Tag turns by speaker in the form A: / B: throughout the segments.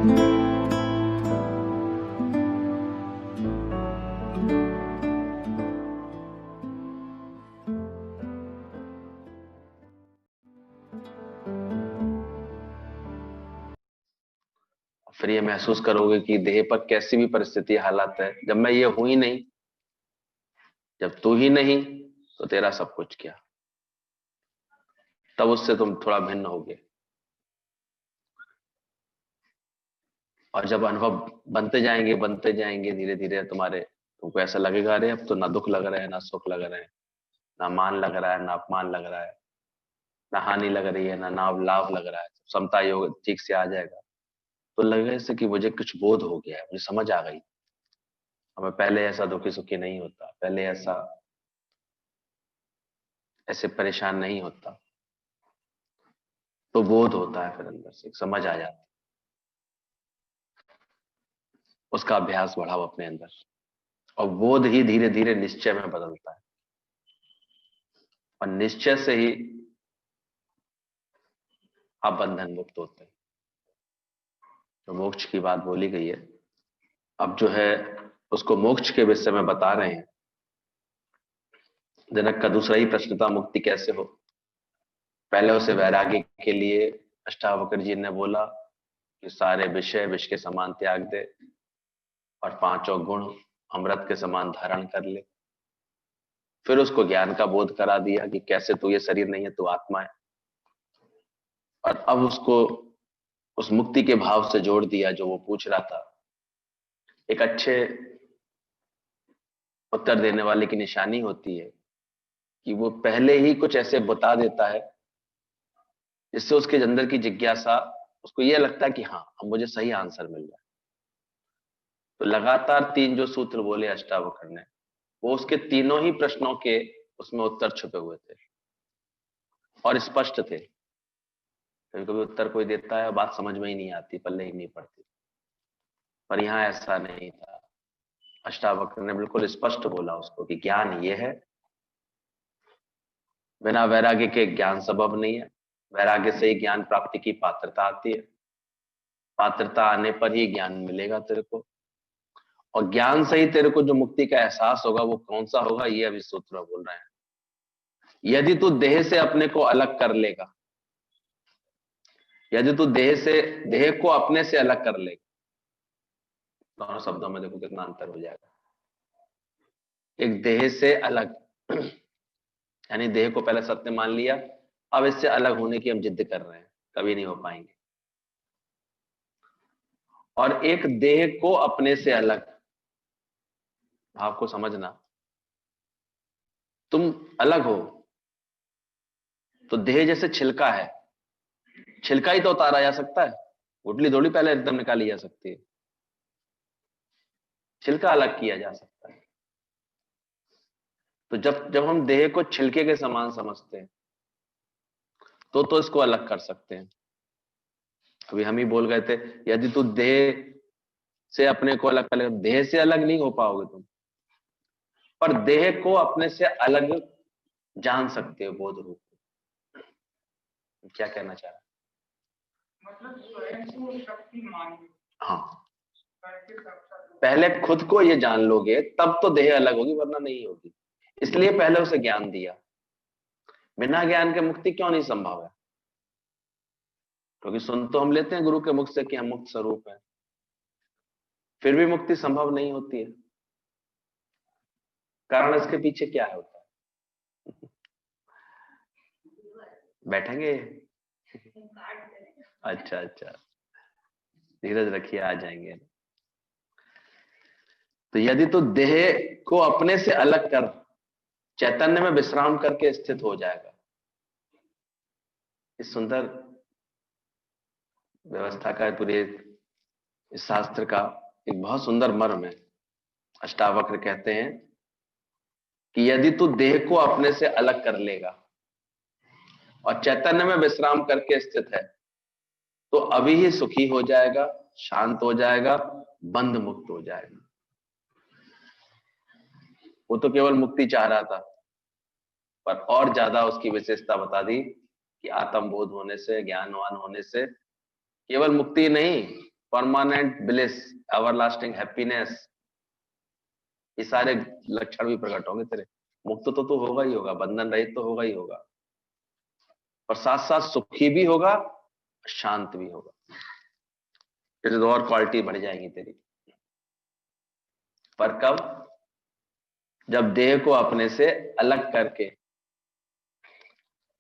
A: फिर ये महसूस करोगे कि देह पर कैसी भी परिस्थिति हालात है, जब मैं ये हूं ही नहीं, जब तू ही नहीं, तो तेरा सब कुछ क्या। तब उससे तुम थोड़ा भिन्न होगे। और जब अनुभव बनते जाएंगे धीरे धीरे तुम्हारे, तुमको ऐसा लगेगा अरे अब तो ना दुख लग रहा है, ना सुख लग रहे हैं, ना मान लग रहा है, ना अपमान लग रहा है, ना हानि लग रही है, ना नाव लाभ लग रहा है। समता योग ठीक से आ जाएगा तो लगेगा जैसे कि मुझे कुछ बोध हो गया है, मुझे समझ आ गई। हमें पहले ऐसा दुखी सुखी नहीं होता, पहले ऐसा ऐसे परेशान नहीं होता। तो बोध होता है, फिर अंदर से एक समझ आ जाती है। उसका अभ्यास बढ़ाओ अपने अंदर, और बोध ही धीरे धीरे निश्चय में बदलता है, और निश्चय से ही आप बंधन मुक्त होते हैं। तो मोक्ष की बात बोली गई है, अब जो है उसको मोक्ष के विषय में बता रहे हैं। जनक का दूसरा ही प्रश्न था, मुक्ति कैसे हो। पहले उसे वैराग्य के लिए अष्टावक्र जी ने बोला कि सारे विषय विष के समान त्याग दे और पांचों गुण अमृत के समान धारण कर ले। फिर उसको ज्ञान का बोध करा दिया कि कैसे तू ये शरीर नहीं है, तू आत्मा है। और अब उसको उस मुक्ति के भाव से जोड़ दिया जो वो पूछ रहा था। एक अच्छे उत्तर देने वाले की निशानी होती है कि वो पहले ही कुछ ऐसे बता देता है जिससे उसके अंदर की जिज्ञासा, उसको यह लगता है कि हाँ अब मुझे सही आंसर मिल रहा है। तो लगातार 3 जो सूत्र बोले अष्टावक्र ने, वो उसके तीनों ही प्रश्नों के उसमें उत्तर छुपे हुए थे और स्पष्ट थे। कभी कभी उत्तर कोई देता है, बात समझ में ही नहीं आती, पल्ले ही नहीं पड़ती, पर यहाँ ऐसा नहीं था। अष्टावक्र ने बिल्कुल स्पष्ट बोला उसको कि ज्ञान ये है, बिना वैराग्य के ज्ञान संभव नहीं है। वैराग्य से ही ज्ञान प्राप्ति की पात्रता आती है, पात्रता आने पर ही ज्ञान मिलेगा तेरे को, और ज्ञान से ही तेरे को जो मुक्ति का एहसास होगा वो कौन सा होगा, ये अभी सूत्र में बोल रहे हैं। यदि तू देह से अपने को अलग कर लेगा, यदि तू देह को अपने से अलग कर लेगा, दोनों शब्दों में देखो कितना अंतर हो जाएगा। एक देह से अलग यानी देह को पहले सत्य मान लिया, अब इससे अलग होने की हम जिद कर रहे हैं, कभी नहीं हो पाएंगे। और एक देह को अपने से अलग, भाव को समझना, तुम अलग हो तो देह जैसे छिलका है, छिलका ही तो उतारा जा सकता है, गुठली थोड़ी पहले एकदम निकाली जा सकती है। छिलका अलग किया जा सकता है। तो जब जब हम देह को छिलके के समान समझते हैं तो इसको अलग कर सकते हैं। अभी हम ही बोल गए थे, यदि तू देह से अपने को अलग कर ले, देह से अलग नहीं हो पाओगे तुम, पर देह को अपने से अलग जान सकते हो बोध रूप। क्या कहना चाह रहा है? मतलब स्वयं को शक्ति मान, हाँ, पहले खुद को ये जान लोगे तब तो देह अलग होगी, वरना नहीं होगी। इसलिए पहले उसे ज्ञान दिया। बिना ज्ञान के मुक्ति क्यों नहीं संभव है? क्योंकि सुन तो हम लेते हैं गुरु के मुख से कि हम मुक्त स्वरूप हैं, फिर भी मुक्ति संभव नहीं होती है। कारण इसके पीछे क्या होता है? बैठेंगे? अच्छा अच्छा, धीरज रखिए, आ जाएंगे। तो यदि तो देह को अपने से अलग कर चैतन्य में विश्राम करके स्थित हो जाएगा। इस सुंदर व्यवस्था का पूरे इस शास्त्र का एक बहुत सुंदर मर्म है। अष्टावक्र कहते हैं कि यदि तू देह को अपने से अलग कर लेगा और चैतन्य में विश्राम करके स्थित है तो अभी ही सुखी हो जाएगा, शांत हो जाएगा, बंध मुक्त हो जाएगा। वो तो केवल मुक्ति चाह रहा था, पर और ज्यादा उसकी विशेषता बता दी कि आत्म बोध होने से, ज्ञानवान होने से केवल मुक्ति नहीं, परमानेंट ब्लिस, एवरलास्टिंग हैप्पीनेस, ये सारे लक्षण भी प्रकट होंगे तेरे। मुक्त तो तू होगा ही होगा, बंधन रहित तो होगा ही होगा, और साथ साथ सुखी भी होगा, शांत भी होगा। फिर तो और क्वालिटी बढ़ जाएगी तेरी। पर कब? जब देह को अपने से अलग करके,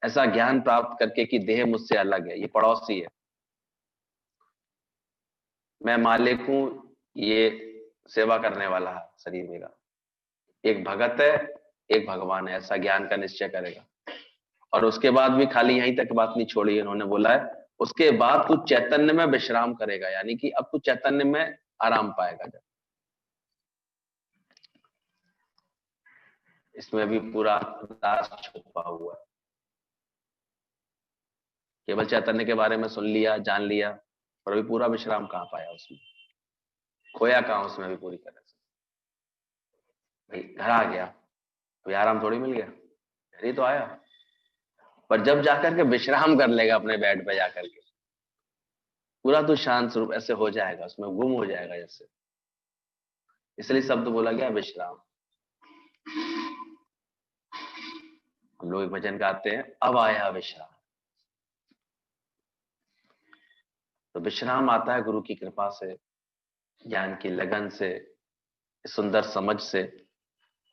A: ऐसा ज्ञान प्राप्त करके कि देह मुझसे अलग है, ये पड़ोसी है, मैं मालिक हूं, ये सेवा करने वाला है शरीर मेरा, एक भगत है, एक भगवान है, ऐसा ज्ञान का निश्चय करेगा। और उसके बाद भी खाली यहीं तक बात नहीं छोड़ी, इन्होंने बोला है उसके बाद तू चैतन्य में विश्राम करेगा, यानी कि अब तू चैतन्य में आराम पाएगा। जब इसमें भी पूरा राज छुपा हुआ है। केवल चैतन्य के बारे में सुन लिया, जान लिया, और अभी पूरा विश्राम कहाँ पाया उसमें, खोया कहाँ उसमें भी पूरी तरह से। भाई घर आ गया, अभी आराम थोड़ी मिल गया, घर ही तो आया। पर जब जाकर के विश्राम कर लेगा अपने बेड पे जाकर के, पूरा तो शांत स्वरूप ऐसे हो जाएगा, उसमें गुम हो जाएगा जैसे। इसलिए शब्द बोला गया विश्राम। हम लोग एक भजन गाते हैं, अब आया विश्राम। तो विश्राम आता है गुरु की कृपा से, ज्ञान की लगन से, सुंदर समझ से,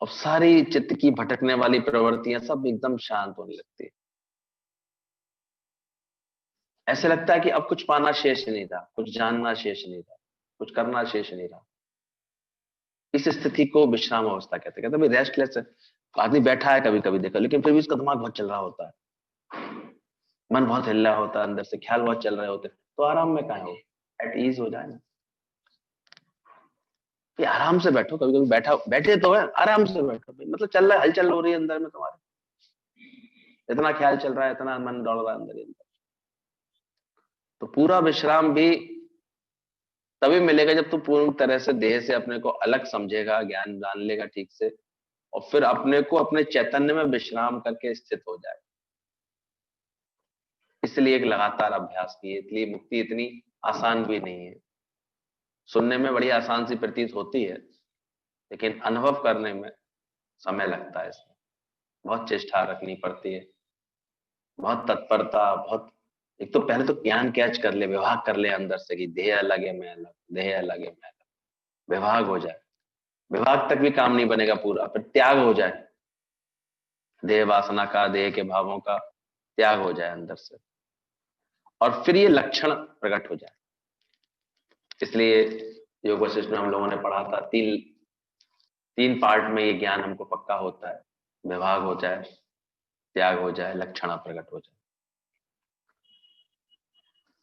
A: और सारी चित्त की भटकने वाली प्रवृत्तियां सब एकदम शांत होने लगती है। ऐसे लगता है कि अब कुछ पाना शेष नहीं था, कुछ जानना शेष नहीं था, कुछ करना शेष नहीं रहा। इस स्थिति को विश्राम अवस्था कहते हैं। कहते रेस्टलेस है, आदमी बैठा है कभी कभी देखा, लेकिन फिर भी उसका दिमाग बहुत चल रहा होता है, मन बहुत हिल रहा होता है, अंदर से ख्याल बहुत चल रहे होते, तो आराम में कहाँ हो, एट ईज हो जाए ना। कि आराम से बैठो, कभी कभी बैठे तो है, आराम से बैठो भाई, मतलब चल रहा है, हलचल हो रही है अंदर में तुम्हारे, इतना ख्याल चल रहा है, इतना मन दौड़ रहा है अंदर ही अंदर। तो पूरा विश्राम भी तभी मिलेगा जब तू पूर्ण तरह से देह से अपने को अलग समझेगा, ज्ञान जान लेगा ठीक से, और फिर अपने को अपने चैतन्य में विश्राम करके स्थित हो जाए। इसलिए एक लगातार अभ्यास की है, इसलिए मुक्ति इतनी आसान भी नहीं है। सुनने में बड़ी आसान सी प्रतीत होती है, लेकिन अनुभव करने में समय लगता है। इसमें बहुत चेष्टा रखनी पड़ती है, बहुत तत्परता, बहुत। एक तो पहले तो ज्ञान कैच कर ले, विभाग कर ले अंदर से कि देह अलग है, मैं अलग, देह अलग है, मैं अलग, विभाग हो जाए। विभाग तक भी काम नहीं बनेगा पूरा, फिर त्याग हो जाए, देह वासना का, देह के भावों का त्याग हो जाए अंदर से, और फिर ये लक्षण प्रकट हो जाए। इसलिए योग वशिष्ठ में हम लोगों ने पढ़ा था, तीन पार्ट में ये ज्ञान हमको पक्का होता है, विभाग हो जाए, त्याग हो जाए, लक्षण प्रकट हो जाए।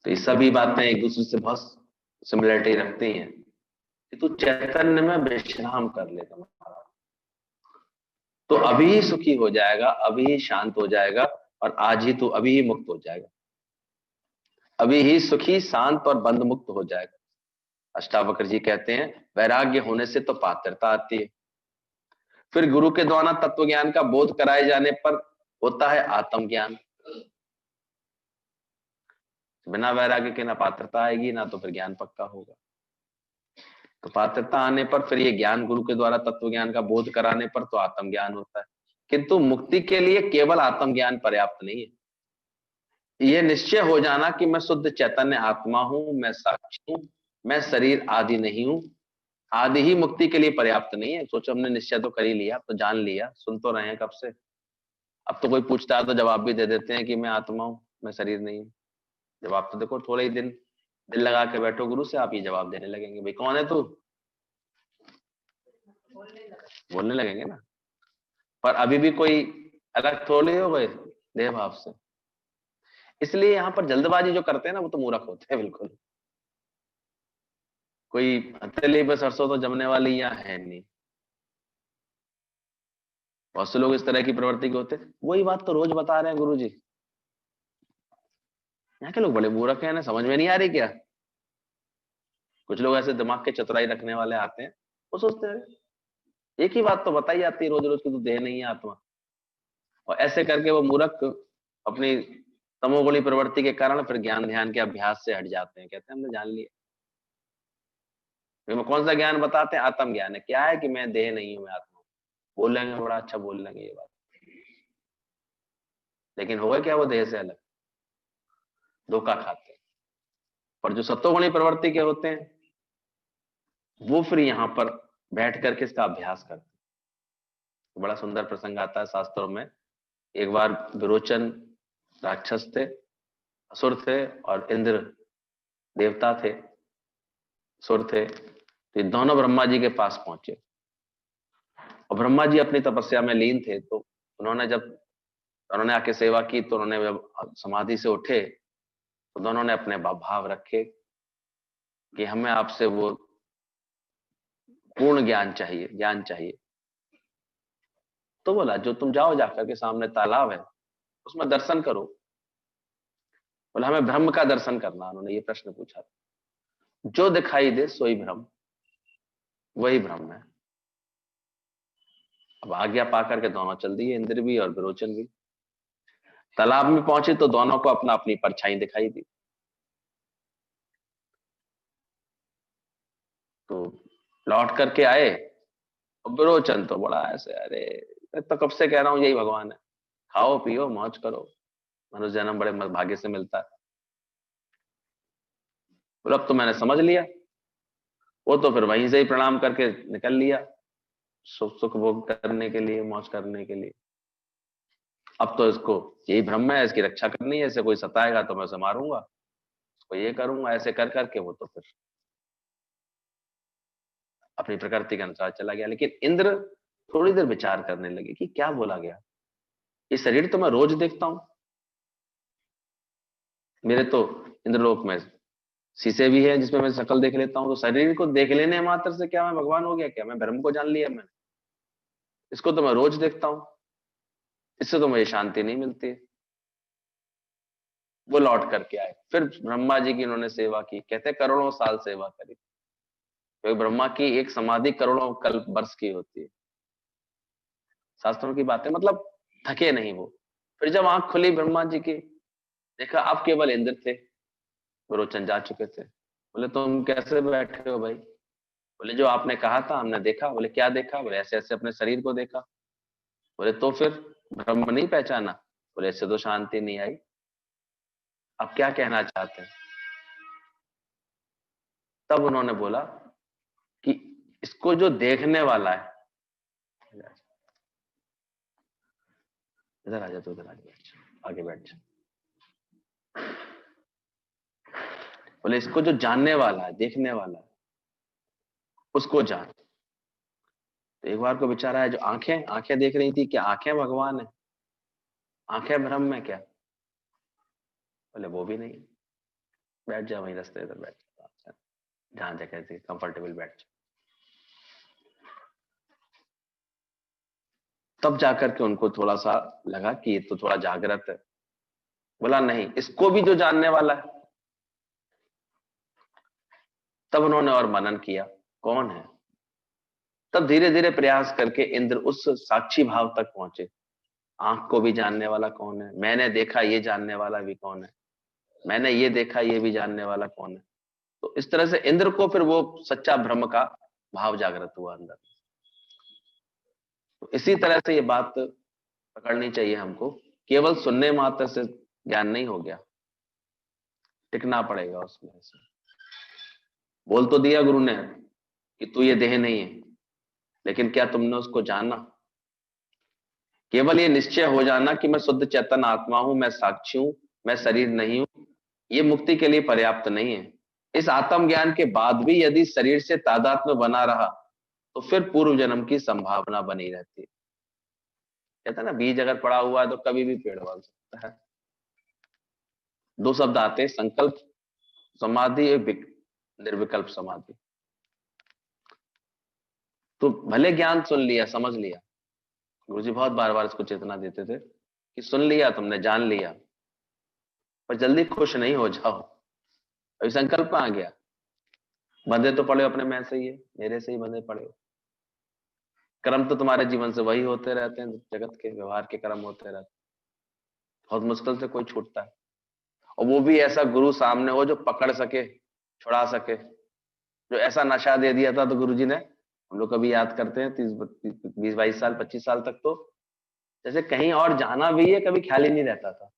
A: तो ये सभी बातें एक दूसरे से बहुत सिमिलरिटी रखती हैं कि तू चैतन्य में विश्राम कर ले तुम्हारा, तो अभी ही सुखी हो जाएगा, अभी ही शांत हो जाएगा, और आज ही तू अभी ही मुक्त हो जाएगा, अभी ही सुखी, शांत और बंध मुक्त हो जाएगा। अष्टावक्र जी कहते हैं वैराग्य होने से तो पात्रता आती है, फिर गुरु के द्वारा तत्व ज्ञान का बोध कराए जाने पर होता है आत्मज्ञान। बिना वैराग्य के ना पात्रता आएगी, ना तो फिर ज्ञान पक्का होगा। तो पात्रता आने पर फिर ये ज्ञान, गुरु के द्वारा तत्व ज्ञान का बोध कराने पर तो आत्मज्ञान होता है। किंतु मुक्ति के लिए केवल आत्मज्ञान पर्याप्त नहीं है। ये निश्चय हो जाना कि मैं शुद्ध चैतन्य आत्मा हूं, मैं साक्षी हूं, मैं शरीर आदि नहीं हूं, आदि ही मुक्ति के लिए पर्याप्त नहीं है। सोचो हमने निश्चय तो कर ही लिया, तो जान लिया, सुन तो रहे हैं कब से। अब तो कोई पूछता है तो जवाब भी दे देते हैं कि मैं आत्मा हूं, मैं शरीर नहीं हूं। जवाब तो देखो, थोड़े ही दिल लगा के बैठो गुरु से, आप ये जवाब देने लगेंगे, भाई कौन है तू, बोलने लगेंगे ना। पर अभी भी कोई अलग थोड़े हो गए देह भाव से। इसलिए यहाँ पर जल्दबाजी जो करते हैं ना, वो तो मूर्ख होते हैं बिल्कुल। कोई हथेली पे सरसों तो जमने वाली यहाँ है नहीं। बहुत से लोग इस तरह की प्रवृत्ति के होते हैं। वही बात तो रोज बता रहे हैं गुरु जी, यहाँ के लोग बड़े मूर्ख हैं, समझ में नहीं आ रही क्या। कुछ लोग ऐसे दिमाग के चतुराई रखने वाले आते हैं, वो सोचते हैं एक ही बात तो बताई जाती है रोज रोज की, तो देह नहीं है आत्मा। और ऐसे करके वो मूर्ख अपनी तमोगुणी प्रवृत्ति के कारण फिर ज्ञान ध्यान के अभ्यास से हट जाते हैं, कहते हैं हमने जान लिया। वो कौन सा ज्ञान बताते हैं? आत्म ज्ञान है। क्या है कि मैं देह नहीं हूं, मैं आत्मा हूं। बोल लेंगे, बड़ा अच्छा बोल लेंगे ये बात, लेकिन होगा क्या? वो देह से अलग, धोखा खाते हैं। पर जो सत्वगुणी प्रवृत्ति के होते हैं, वो फिर यहां पर बैठ करके इसका अभ्यास करते हैं। बड़ा सुंदर प्रसंग आता है शास्त्रों में। एक बार विरोचन राक्षस थे, असुर थे, और इंद्र देवता थे, सुर थे। तो ये दोनों ब्रह्मा जी के पास पहुंचे, और ब्रह्मा जी अपनी तपस्या में लीन थे। तो उन्होंने आके सेवा की, तो उन्होंने जब समाधि से उठे, तो दोनों ने अपने भाव रखे कि हमें आपसे वो पूर्ण ज्ञान चाहिए। तो बोला, जो तुम जाओ, जाकर के सामने तालाब है, उसमें दर्शन करो। बोला, हमें ब्रह्म का दर्शन करना। उन्होंने ये प्रश्न पूछा। जो दिखाई दे सोई ब्रह्म, वही ब्रह्म है। अब आज्ञा पा करके दोनों चल दिए, इंद्र भी और विरोचन भी। तालाब में पहुंचे तो दोनों को अपना अपनी परछाई दिखाई दी। तो लौट करके आए, और विरोचन तो बड़ा ऐसे, अरे मैं तो कब से कह रहा हूं यही भगवान है, खाओ पियो मौज करो, मनुष्य जन्म बड़े भाग्य से मिलता है। और अब तो मैंने समझ लिया। वो तो फिर वहीं से ही प्रणाम करके निकल लिया, सुख सुख भोग करने के लिए, मौज करने के लिए। अब तो इसको यही ब्रह्म है, इसकी रक्षा करनी है, इसे कोई सताएगा तो मैं उसे मारूंगा, उसको ये करूंगा, ऐसे कर करके वो तो फिर अपनी प्रकृति के अनुसार चला गया। लेकिन इंद्र थोड़ी देर विचार करने लगे कि क्या बोला गया। ये शरीर तो मैं रोज देखता हूं, मेरे तो इंद्रलोक में शीशे भी है जिसमें मैं शक्ल देख लेता हूँ। तो शरीर को देख लेने मात्र से क्या मैं भगवान हो गया? क्या मैं ब्रह्म को जान लिया मैंने? इसको तो मैं रोज देखता हूँ, इससे तो मुझे शांति नहीं मिलती। वो लौट करके आए, फिर ब्रह्मा जी की उन्होंने सेवा की। कहते करोड़ों साल सेवा करी, क्योंकि ब्रह्मा की एक समाधि करोड़ों कल्प वर्ष की होती है। शास्त्रों की बातें, मतलब थके नहीं वो। फिर जब आंख खुली ब्रह्मा जी की, देखा अब केवल इंद्र थे, विरोचन जा चुके थे। बोले, तुम कैसे बैठे हो भाई? बोले, जो आपने कहा था हमने देखा। बोले, क्या देखा? बोले, ऐसे ऐसे अपने शरीर को देखा। बोले, तो फिर ब्रह्म नहीं पहचाना? बोले, इससे तो शांति नहीं आई। अब क्या कहना चाहते हैं? तब उन्होंने बोला कि इसको जो देखने वाला है, इधर आ जा, तो इधर आगे बैठ जा, आगे बैठ जा। बोले, इसको जो जानने वाला है, देखने वाला है, उसको जान। तो एक बार को बेचारा है, जो आंखें आंखें देख रही थी, क्या आंखें भगवान है? आंखें ब्रह्म है क्या? बोले, वो भी नहीं। बैठ जा वहीं रास्ते, इधर बैठ जा, जहां जगह थी कंफर्टेबल बैठ जा। तब जाकर के उनको थोड़ा सा लगा कि ये तो थोड़ा जागृत है। बोला, नहीं, इसको भी जो जानने वाला है। तब उन्होंने और मनन किया, कौन है? तब धीरे धीरे प्रयास करके इंद्र उस साक्षी भाव तक पहुंचे। आंख को भी जानने वाला कौन है? मैंने देखा, ये जानने वाला भी कौन है? मैंने ये देखा, ये भी जानने वाला कौन है? तो इस तरह से इंद्र को फिर वो सच्चा ब्रह्म का भाव जागृत हुआ अंदर। तो इसी तरह से ये बात पकड़नी चाहिए हमको। केवल सुनने मात्र से ज्ञान नहीं हो गया, टिकना पड़ेगा उसमें से। बोल तो दिया गुरु ने कि तू ये देह नहीं है, लेकिन क्या तुमने उसको जाना? केवल ये निश्चय हो जाना कि मैं शुद्ध चेतन आत्मा हूं, मैं साक्षी हूं, मैं शरीर नहीं हूं, ये मुक्ति के लिए पर्याप्त नहीं है। इस आत्म ज्ञान के बाद भी यदि शरीर से तादात्म्य बना रहा, तो फिर पूर्व जन्म की संभावना बनी रहती है। कहता है ना, बीज अगर पड़ा हुआ है तो कभी भी पेड़ बन सकता है। दो शब्द आते हैं, संकल्प समाधि, एक निर्विकल्प समाधि। तो भले ज्ञान सुन लिया, समझ लिया, गुरुजी बहुत बार बार इसको चेतना देते थे कि सुन लिया तुमने, जान लिया, पर जल्दी खुश नहीं हो जाओ। अभी संकल्प आ गया, बंधे तो पड़े हो अपने मैं से ही है, मेरे से ही बंधे पड़े हो। कर्म तो तुम्हारे जीवन से वही होते रहते हैं, जगत के व्यवहार के कर्म होते रहते हैं। बहुत मुश्किल से कोई छूटता है, और वो भी ऐसा गुरु सामने हो जो पकड़ सके, छुड़ा सके। जो ऐसा नशा दे दिया था, तो गुरुजी ने, हम लोग कभी याद करते हैं 20-22 साल 25 साल तक तो जैसे कहीं और जाना भी है कभी ख्याल ही नहीं रहता था।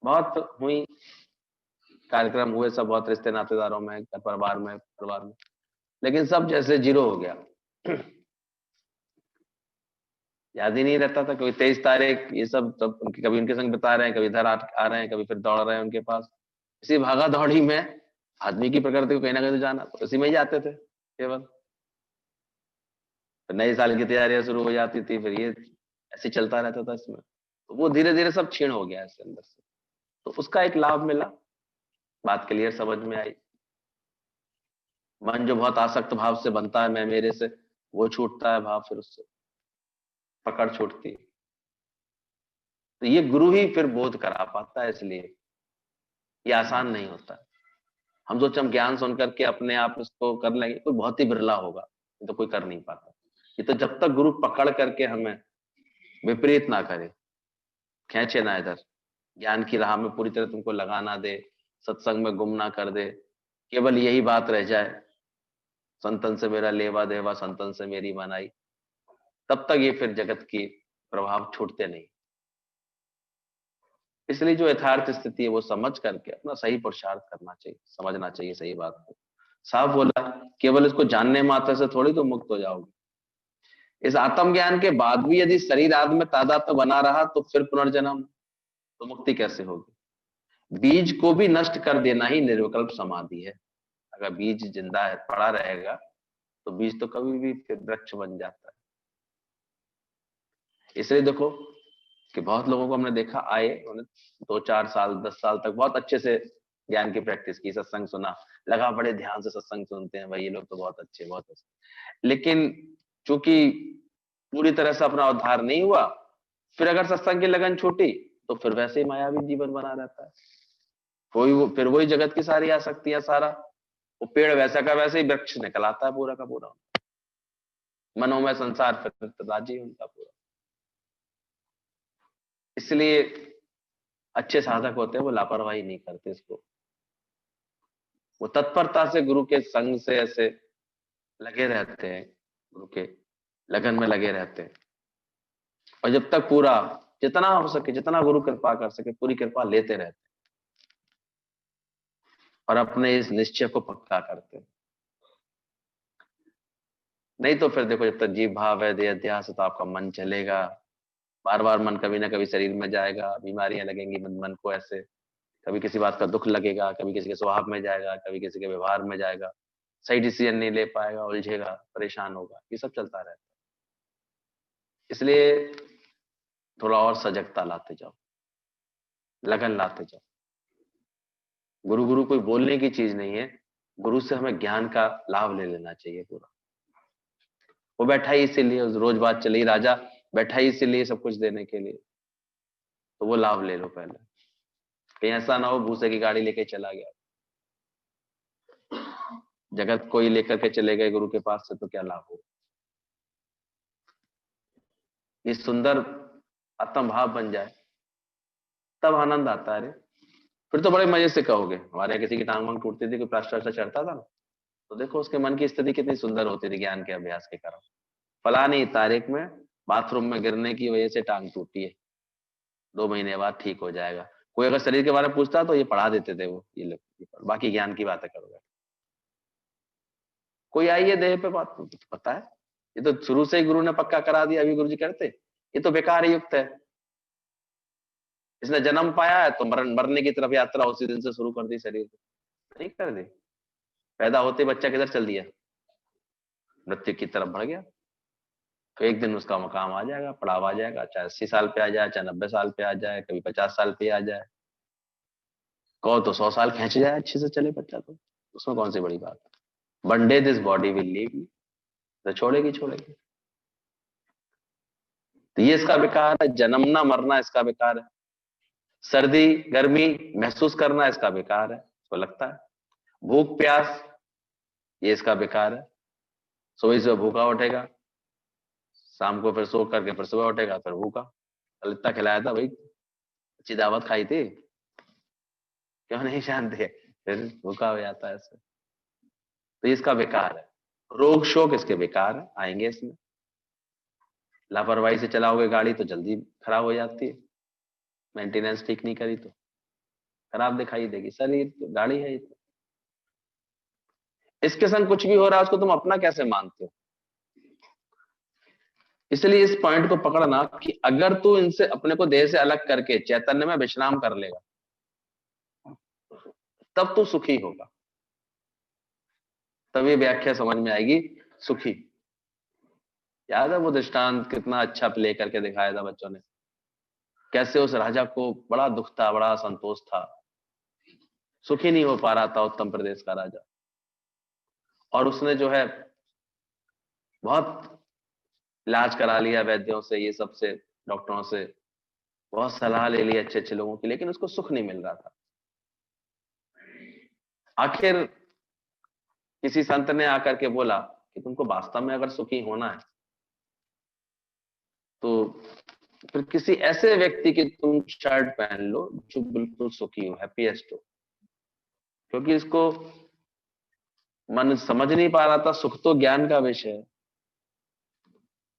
A: बहुत हुई कार्यक्रम हुए, सब बहुत रिश्ते नातेदारों में, घर परिवार में, लेकिन सब जैसे जीरो हो गया। याद ही नहीं रहता था, कोई 23 तारीख ये सब कभी उनके संग बता रहे हैं, कभी इधर आ रहे हैं, कभी फिर दौड़ रहे हैं उनके पास। इसी भागा दौड़ी में आदमी की प्रकृति को कहीं ना कहीं तो जाना, तो इसी में ही जाते थे केवल। फिर नए साल की तैयारियां शुरू हो जाती थी, फिर ये ऐसे चलता रहता था इसमें। तो वो धीरे धीरे सब क्षीण हो गया इसके अंदर से, तो उसका एक लाभ मिला, बात क्लियर समझ में आई। मन जो बहुत आसक्त भाव से बनता है, मैं मेरे से, वो छूटता है भाव, फिर उससे पकड़ छूटती है। तो ये गुरु ही फिर बोध करा पाता है, इसलिए ये आसान नहीं होता। हम सोचे हम ज्ञान सुन करके अपने आप इसको कर लेंगे, कोई बहुत ही बिरला होगा, ये तो कोई कर नहीं पाता। ये तो जब तक गुरु पकड़ करके हमें विपरीत ना करे, खींचे ना इधर, ज्ञान की राह में पूरी तरह तुमको लगा ना दे, सत्संग में गुम ना कर दे, केवल यही बात रह जाए, संतन से मेरा लेवा देवा, संतन से मेरी मनाई, तब तक ये फिर जगत की प्रभाव छूटते नहीं। इसलिए जो यथार्थ स्थिति है वो समझ करके अपना सही पुरुषार्थ करना चाहिए, समझना चाहिए सही बात को। साफ बोला, केवल इसको जानने मात्र से थोड़ी तो मुक्त हो जाओगे। इस आत्मज्ञान के बाद भी यदि शरीर आदि में तादात्म्य बना रहा, तो फिर पुनर्जन्म, तो मुक्ति कैसे होगी? बीज को भी नष्ट कर देना ही निर्विकल्प समाधि है। अगर बीज जिंदा है, पड़ा रहेगा, तो बीज तो कभी भी फिर वृक्ष बन जाता है। इसलिए देखो कि बहुत लोगों को हमने देखा, आए उन्होंने 2-4 साल 10 साल तक बहुत अच्छे से ज्ञान की प्रैक्टिस की, सत्संग सुना, लगा बड़े ध्यान से सत्संग सुनते हैं, भाई ये लोग तो बहुत अच्छे, बहुत अच्छे। लेकिन चूंकि पूरी तरह से अपना उद्धार नहीं हुआ, फिर अगर सत्संग की लगन छूटी, तो फिर वैसे ही मायावी जीवन बना रहता है। फिर वही जगत की सारी आसक्तियां, सारा वो पेड़ वैसा का वैसे ही वृक्ष निकल आता है पूरा का पूरा। मनों में संसार फिर राजी उनका पूरा। इसलिए अच्छे साधक होते हैं वो लापरवाही नहीं करते इसको, वो तत्परता से गुरु के संग से ऐसे लगे रहते हैं, गुरु के लगन में लगे रहते हैं, और जब तक पूरा, जितना हो सके, जितना गुरु कृपा कर सके, पूरी कृपा लेते रहते हैं और अपने इस निश्चय को पक्का करते हैं। नहीं तो फिर देखो, जब तक जीव भाव है, देह अध्यास है, तो आपका मन चलेगा, बार बार मन कभी ना कभी शरीर में जाएगा, बीमारियां लगेंगी मन को ऐसे, कभी किसी बात का दुख लगेगा, कभी किसी के स्वभाव में जाएगा, कभी किसी के व्यवहार में जाएगा, सही डिसीजन नहीं ले पाएगा, उलझेगा, परेशान होगा, ये सब चलता रहता है। इसलिए थोड़ा और सजगता लाते जाओ, लगन लाते जाओ। गुरु गुरु कोई बोलने की चीज नहीं है, गुरु से हमें ज्ञान का लाभ ले लेना चाहिए पूरा। वो बैठा ही इसीलिए, रोज बात चली, राजा बैठा ही इसीलिए सब कुछ देने के लिए, तो वो लाभ ले लो पहले, कहीं ऐसा ना हो भूसे की गाड़ी लेके चला गया, जगत को ही लेकर के चले गए गुरु के पास से, तो क्या लाभ हो। ये सुंदर आत्म भाव बन जाए, तब आनंद आता है। रे फिर तो बड़े मजे से कहोगे, हमारे यहाँ किसी की टांग वांग टूटती थी, कोई प्लास्टर से चढ़ता था ना, तो देखो उसके मन की स्थिति कितनी सुंदर होती थी ज्ञान के अभ्यास के कारण। फलानी तारीख में बाथरूम में गिरने की वजह से टांग टूटी है, 2 महीने बाद ठीक हो जाएगा। कोई अगर शरीर के बारे में पूछता तो ये पढ़ा देते थे वो, ये लोग बाकी ज्ञान की बातें करोगे। कोई आई है देह पे बात, पता है, ये तो शुरू से ही गुरु ने पक्का करा दिया, अभी गुरु जी कहते ये तो बेकार युक्त है, इसने जन्म पाया है तो मरने की तरफ यात्रा उसी दिन से शुरू कर दी, शरीर नहीं कर दी, पैदा होते बच्चा किधर चल दिया, मृत्यु की तरफ बढ़ गया। तो एक दिन उसका मकाम आ जाएगा, पड़ाव आ जाएगा, चाहे 80 साल पे आ जाए, चाहे 90 साल पे आ जाए, कभी 50 साल पे आ जाए, कहो तो 100 साल खींच जाए अच्छे से चले बच्चा, तो उसमें कौन सी बड़ी बात है। One day this body will leave you, तो छोड़ेगी छोड़ेगी। तो ये इसका बेकार है, जन्मना मरना इसका बेकार है, सर्दी गर्मी महसूस करना इसका बेकार है, तो लगता है भूख प्यास ये इसका बेकार है, सुबह से भूखा उठेगा, शाम को फिर सो करके फिर सुबह उठेगा फिर भूखा, कल इतना खिलाया था भाई, अच्छी दावत खाई थी, क्यों नहीं जानते, फिर भूखा हो जाता है ऐसे। तो ये इसका बेकार है। रोग शोक इसके बेकार है, आएंगे इसमें। लापरवाही से चलाओगे गाड़ी तो जल्दी खराब हो जाती है, मेंटेनेंस ठीक नहीं करी तो खराब दिखाई देगी। शरीर तो गाड़ी है ये तो। इसके संग कुछ भी हो रहा है उसको तुम अपना कैसे मानते हो? इसलिए इस पॉइंट को पकड़ना कि अगर तू इनसे अपने को देह से अलग करके चैतन्य में विश्राम कर लेगा तब तू सुखी होगा। तब ये व्याख्या समझ में आएगी सुखी। याद है वो दृष्टांत कितना अच्छा प्ले करके दिखाया था बच्चों ने, कैसे उस राजा को बड़ा दुख था, बड़ा असंतोष था, सुखी नहीं हो पा रहा था उत्तम प्रदेश का राजा। और उसने जो है बहुत इलाज करा लिया वैद्यों से, ये सब से, डॉक्टरों से, बहुत सलाह ले ली अच्छे अच्छे लोगों की, लेकिन उसको सुख नहीं मिल रहा था। आखिर किसी संत ने आकर के बोला कि तुमको वास्तव में अगर सुखी होना है तो फिर किसी ऐसे व्यक्ति की तुम शर्ट पहन लो जो बिल्कुल सुखी हो, हैप्पीएस्ट हो। क्योंकि इसको मन समझ नहीं पा रहा था, सुख तो ज्ञान का विषय है।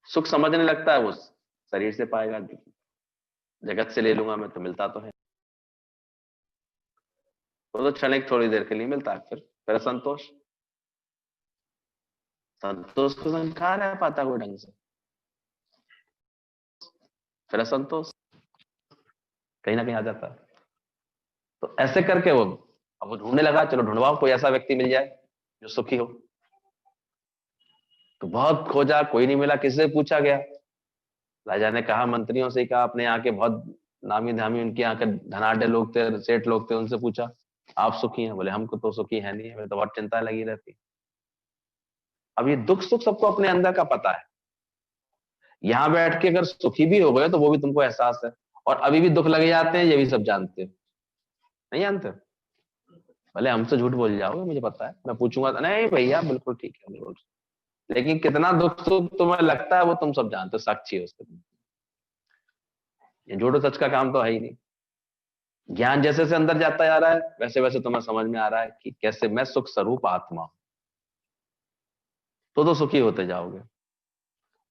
A: सुख समझने लगता है वो शरीर से पाएगा, जगत से ले लूंगा मैं तो मिलता तो है, वो तो क्षणिक थोड़ी देर के लिए मिलता है। फिर संतोष, संतोष को कहाँ रह पाता कोई ढंग से। फिर असंतोष कहीं ना कहीं आ जाता है। तो ऐसे करके वो अब वो ढूंढने लगा, चलो ढूंढवाओ कोई ऐसा व्यक्ति मिल जाए जो सुखी हो। तो बहुत खोजा, कोई नहीं मिला। किससे पूछा गया? राजा ने कहा, मंत्रियों से ही कहा, अपने यहाँ के बहुत नामी धामी उनके यहाँ के धनाढ़ लोग थे, सेठ लोग थे, उनसे पूछा आप सुखी हैं? बोले हमको तो सुखी है नहीं, हमें तो बहुत चिंता लगी रहती। अब ये दुख सुख सबको अपने अंदर का पता है। यहाँ बैठ के अगर सुखी भी हो गए तो वो भी तुमको एहसास है, और अभी भी दुख लगे जाते हैं, ये भी सब जानते हो। नहीं जानते? भले हमसे झूठ बोल जाओगे, मुझे पता है, मैं पूछूंगा नहीं भैया बिल्कुल ठीक है बिल्कुल। लेकिन कितना दुख सुख तुम्हें लगता है वो तुम सब जानते हो, साक्षी हो उसके। ये झूठ सच का काम तो है ही नहीं। ज्ञान जैसे जैसे अंदर जाता जा रहा है वैसे वैसे तुम्हें समझ में आ रहा है कि कैसे मैं सुख स्वरूप आत्मा हूं। तो सुखी होते जाओगे।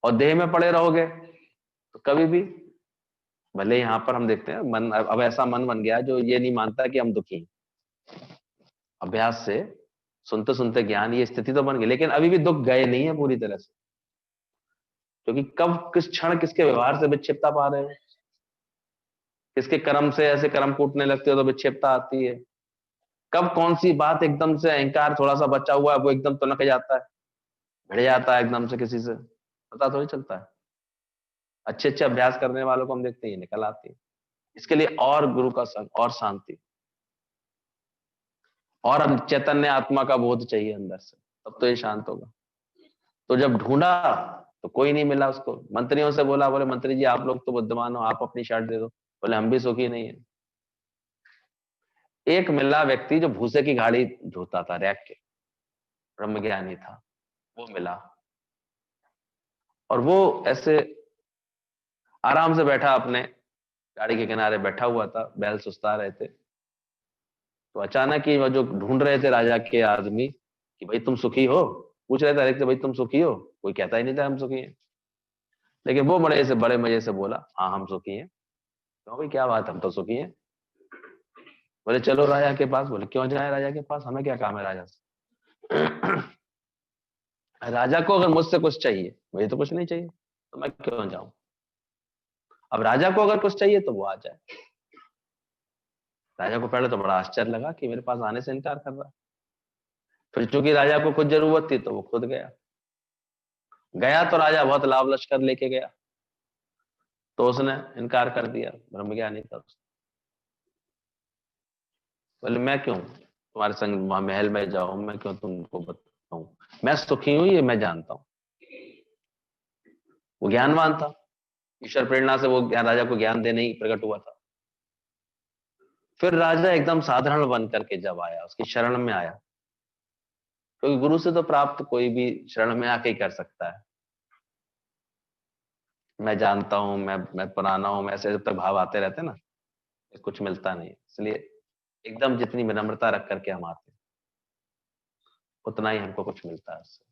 A: और देह में पड़े रहोगे तो कभी भी, भले यहाँ पर हम देखते हैं मन अब ऐसा मन बन गया जो ये नहीं मानता कि हम दुखी हैं। अभ्यास से सुनते सुनते ज्ञान, ये स्थिति तो बन गई, लेकिन अभी भी दुख गए नहीं है पूरी तरह से। क्योंकि कब किस क्षण किसके व्यवहार से विक्षिप्तता पा रहे हो, किसके कर्म से ऐसे कर्म कूटने लगते हो तो विक्षिप्तता आती है। कब कौन सी बात एकदम से अहंकार थोड़ा सा बचा हुआ है वो एकदम तुनक जाता है, भिड़ जाता है एकदम से किसी से, पता थोड़ी चलता है। अच्छे अच्छे अभ्यास करने वालों को हम देखते हैं निकल आती है। इसके लिए और गुरु का संग और शांति और चैतन्य आत्मा का बोध चाहिए अंदर से, तब तो ये शांत होगा। तो जब ढूंढा तो कोई नहीं मिला उसको। मंत्रियों से बोला, बोले मंत्री जी आप लोग तो बुद्धिमान हो, आप अपनी शर्ट दे दो। बोले हम भी सुखी नहीं है। एक मिला व्यक्ति जो भूसे की गाड़ी धोता था, रैक के, ब्रह्मज्ञानी था, वो मिला। और वो ऐसे आराम से बैठा अपने गाड़ी के किनारे बैठा हुआ था, बैल सुस्ता रहे थे। तो अचानक ही वो जो ढूंढ रहे थे राजा के आदमी कि भाई तुम सुखी हो, पूछ रहे थे हर एक से भाई तुम सुखी हो, कोई कहता ही नहीं था हम सुखी हैं। लेकिन वो बड़े मजे से बोला हाँ हम सुखी हैं। तो भाई क्या बात, हम तो सुखी हैं। बोले चलो राजा के पास। बोले क्यों जाए राजा के पास, हमें क्या काम है राजा से? राजा को अगर मुझसे कुछ चाहिए, मुझे तो कुछ नहीं चाहिए, तो मैं क्यों जाऊं? अब राजा को अगर कुछ चाहिए तो वो आ जाए। राजा को पहले तो बड़ा आश्चर्य लगा कि मेरे पास आने से इनकार कर रहा है। फिर चूंकि राजा को कुछ जरूरत थी तो वो खुद गया। गया तो राजा बहुत लाभ लश्कर लेके गया, तो उसने इनकार कर दिया, ब्रह्मज्ञानी था उसने। बोले मैं क्यों तुम्हारे संग वहां महल में जाऊं, मैं क्यों तुमको बताऊं, मैं सुखी हूं ये मैं जानता हूं। वो ज्ञानवान था, ईश्वर प्रेरणा से वो राजा को ज्ञान देने ही प्रकट हुआ था। फिर राजा एकदम साधारण बन करके जब आया, उसकी शरण में आया, क्योंकि गुरु से तो प्राप्त कोई भी शरण में आके ही कर सकता है। मैं जानता हूं, मैं पुराना हूं, मैं ऐसे जब तक भाव आते रहते ना कुछ मिलता नहीं, इसलिए एकदम जितनी विनम्रता रख करके हम आते हैं, उतना ही हमको कुछ मिलता है उससे।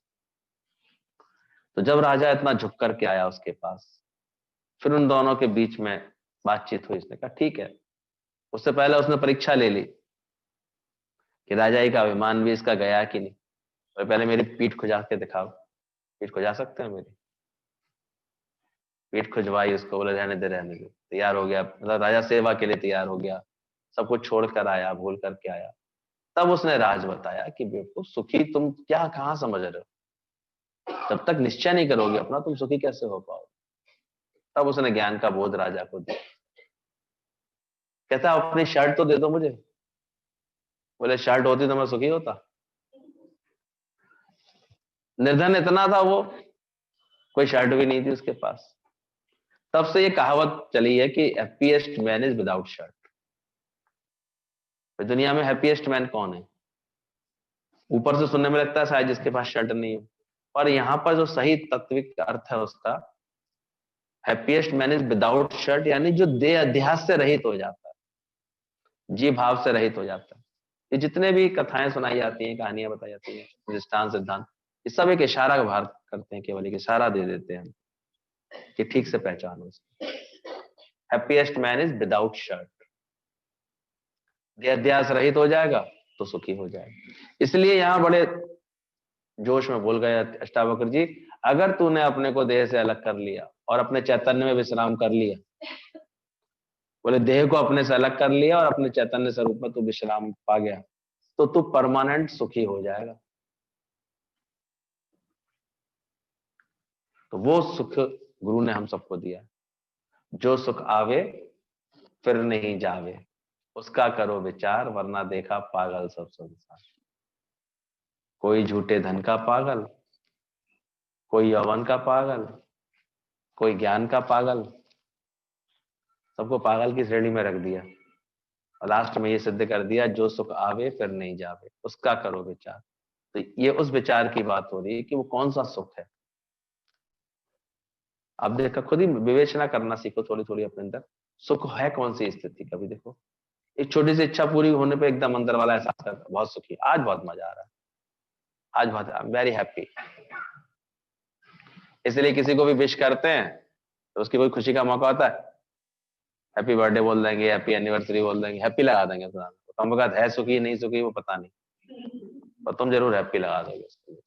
A: तो जब राजा इतना झुक करके आया उसके पास, फिर उन दोनों के बीच में बातचीत हुई। उसने कहा ठीक है। उससे पहले उसने परीक्षा ले ली कि राजाई का अभिमान भी इसका गया कि नहीं। तो पहले मेरी पीठ खुजा के दिखाओ। पीठ खुजा सकते हैं मेरी? पीठ खुजवाई उसको, बोले रहने दे रहने दे। तैयार हो गया, मतलब राजा सेवा के लिए तैयार हो गया, सब कुछ छोड़ कर आया, भूल करके आया। तब उसने राज बताया कि बेवकूफ, सुखी तुम क्या कहाँ समझ रहे हो? जब तक निश्चय नहीं करोगे अपना, तुम सुखी कैसे हो पाओगे? तब उसने ज्ञान का बोध राजा को दिया। कहता अपनी शर्ट तो दे दो मुझे। बोले शर्ट होती तो मैं सुखी होता? निर्धन इतना था वो, कोई शर्ट भी नहीं थी उसके पास। तब से ये कहावत चली है कि happiest man is without shirt. दुनिया में हैप्पीएस्ट मैन कौन है? ऊपर से सुनने में लगता है शायद जिसके पास शर्ट नहीं हो, और यहां पर जो सही तात्विक अर्थ है उसका, happiest man is without shirt, यानी जो देह अध्यास से रहित हो जाता है, जी भाव से रहित हो जाता है। ये जितने भी कथाएं सुनाई जाती हैं, कहानियां बताई जाती हैं, दृष्टांत सिद्धांत, ये सब एक इशारा का भार करते हैं, केवल एक इशारा दे देते हैं कि ठीक से पहचानो इसको। Happiest man is without shirt. देह अध्यास रहित हो जाएगा तो सुखी हो जाएगा। इसलिए यहां बड़े जोश में बोल गए अष्टावक्र जी, अगर तूने अपने को देह से अलग कर लिया और अपने चैतन्य में विश्राम कर लिया, बोले देह को अपने से अलग कर लिया और अपने चैतन्य स्वरूप में तू विश्राम पा गया, तो तू परमानेंट सुखी हो जाएगा। तो वो सुख गुरु ने हम सबको दिया। जो सुख आवे फिर नहीं जावे, उसका करो विचार, वरना देखा पागल सब संसार। कोई झूठे धन का पागल, कोई यौवन का पागल, कोई ज्ञान का पागल, सबको पागल की श्रेणी में रख दिया। और लास्ट में ये सिद्ध कर दिया, जो सुख आवे फिर नहीं जावे, उसका करो विचार। तो ये उस विचार की बात हो रही है कि वो कौन सा सुख है। आप देखो, खुद ही विवेचना करना सीखो थोड़ी थोड़ी अपने अंदर, सुख है कौन सी स्थिति। कभी देखो, एक छोटी सी इच्छा पूरी होने पे एकदम अंदर वाला एहसास करता है बहुत सुखी, आज बहुत मजा आ रहा है, आज बहुत वेरी हैप्पी। इसलिए किसी को भी विश करते हैं तो उसकी कोई खुशी का मौका होता है, हैप्पी बर्थडे बोल देंगे, हैप्पी एनिवर्सरी बोल देंगे, हैप्पी लगा देंगे। तो हम है सुखी नहीं सुखी वो पता नहीं, पर तुम जरूर हैप्पी लगा दोगे उसके लिए।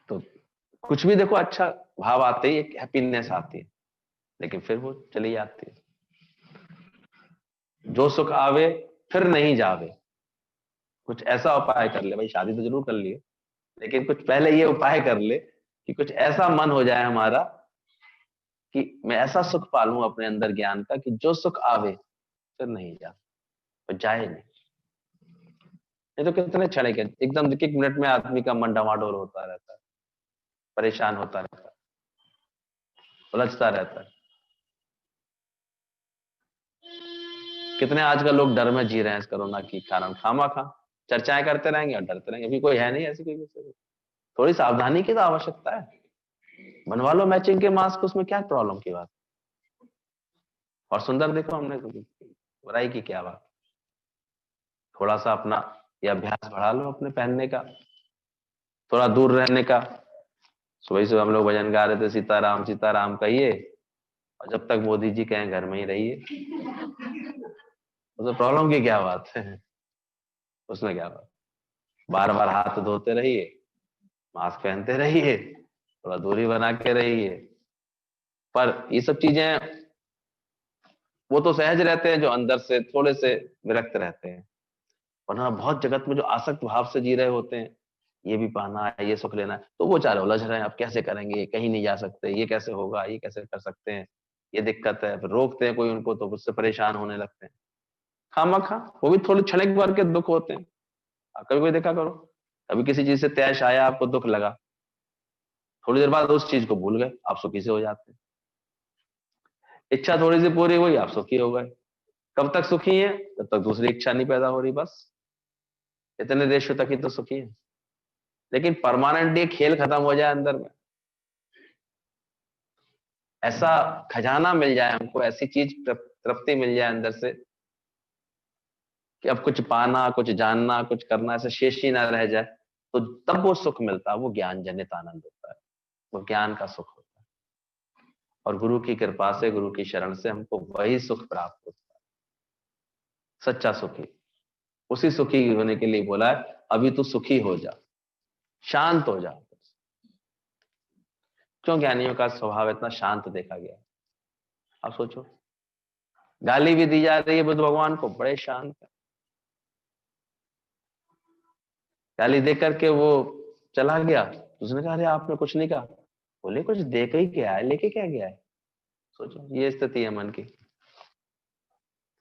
A: तो कुछ भी देखो, अच्छा भाव आते ही एक हैप्पीनेस आती है, लेकिन फिर वो चली जाती है। जो सुख आवे फिर नहीं जावे, कुछ ऐसा उपाय कर ले भाई, शादी तो जरूर कर लिए, लेकिन कुछ पहले ये उपाय कर ले कि कुछ ऐसा मन हो जाए हमारा कि मैं ऐसा सुख पालूं अपने अंदर ज्ञान का कि जो सुख आवे फिर नहीं जा, तो जाए नहीं। ये तो कितने क्षण के एकदम एक एक मिनट में आदमी का मन डवाडोल होता रहता है, परेशान होता रहता है, उलझता रहता है। कितने आजकल लोग डर में जी रहे हैं इस कोरोना के कारण, खामा खा चर्चाएं करते रहेंगे और डरते रहेंगे। अभी कोई है नहीं ऐसी कोई, थोड़ी सावधानी की तो आवश्यकता है। बनवा लो मैचिंग के मास्क, उसमें क्या प्रॉब्लम की बात। और सुंदर देखो, हमने बुराई की क्या बात। थोड़ा सा अपना ये अभ्यास बढ़ा लो अपने पहनने का, थोड़ा दूर रहने का। सुबह सुबह हम लोग भजन गा रहे थे, सीताराम सीताराम कहिए, और जब तक मोदी जी कहें घर में ही रहिए। तो प्रॉब्लम की क्या बात है? उसमें क्या बात, बार बार हाथ धोते रहिए, मास्क पहनते रहिए, थोड़ा दूरी बना के रहिए। पर ये सब चीजें वो तो सहज रहते हैं जो अंदर से थोड़े से विरक्त रहते हैं, वरना बहुत जगत में जो आसक्त भाव से जी रहे होते हैं, ये भी पाना है, ये सुख लेना है, तो वो चाहे उलझ रहे हैं, अब कैसे करेंगे, कहीं नहीं जा सकते, ये कैसे होगा, ये कैसे कर सकते हैं, ये दिक्कत है। फिर रोकते हैं कोई उनको तो उससे परेशान होने लगते हैं। खामखा वो भी थोड़े क्षणिक भर के दुख होते हैं। कभी कोई देखा करो, कभी किसी चीज से तैश आया, आपको दुख लगा, थोड़ी देर बाद उस चीज को भूल गए, आप सुखी से हो जाते हैं। इच्छा थोड़ी सी पूरी हुई, आप सुखी हो गए। कब तक सुखी है? जब तक दूसरी इच्छा नहीं पैदा हो रही, बस इतने देशों तक ही तो सुखी है। लेकिन परमानेंट ये खेल खत्म हो जाए अंदर में, ऐसा खजाना मिल जाए हमको, ऐसी चीज तृप्ति मिल जाए अंदर से कि अब कुछ पाना, कुछ जानना, कुछ करना, ऐसे शेष ही ना रह जाए, तो तब वो सुख मिलता है, वो ज्ञान जनित आनंद होता है, वो ज्ञान का सुख होता है। और गुरु की कृपा से, गुरु की शरण से हमको वही सुख प्राप्त होता है, सच्चा सुखी। उसी सुखी होने के लिए बोला है, अभी तू सुखी हो जा, शांत हो जा। क्यों ज्ञानियों का स्वभाव इतना शांत देखा गया? आप सोचो, गाली भी दी जा रही है बुद्ध भगवान को, बड़े शांत है। गाली दे करके वो चला गया, उसने कहा अरे आपने कुछ नहीं कहा। बोले कुछ दे के ही गया है, लेके क्या गया है? सोचो, ये स्थिति है मन की।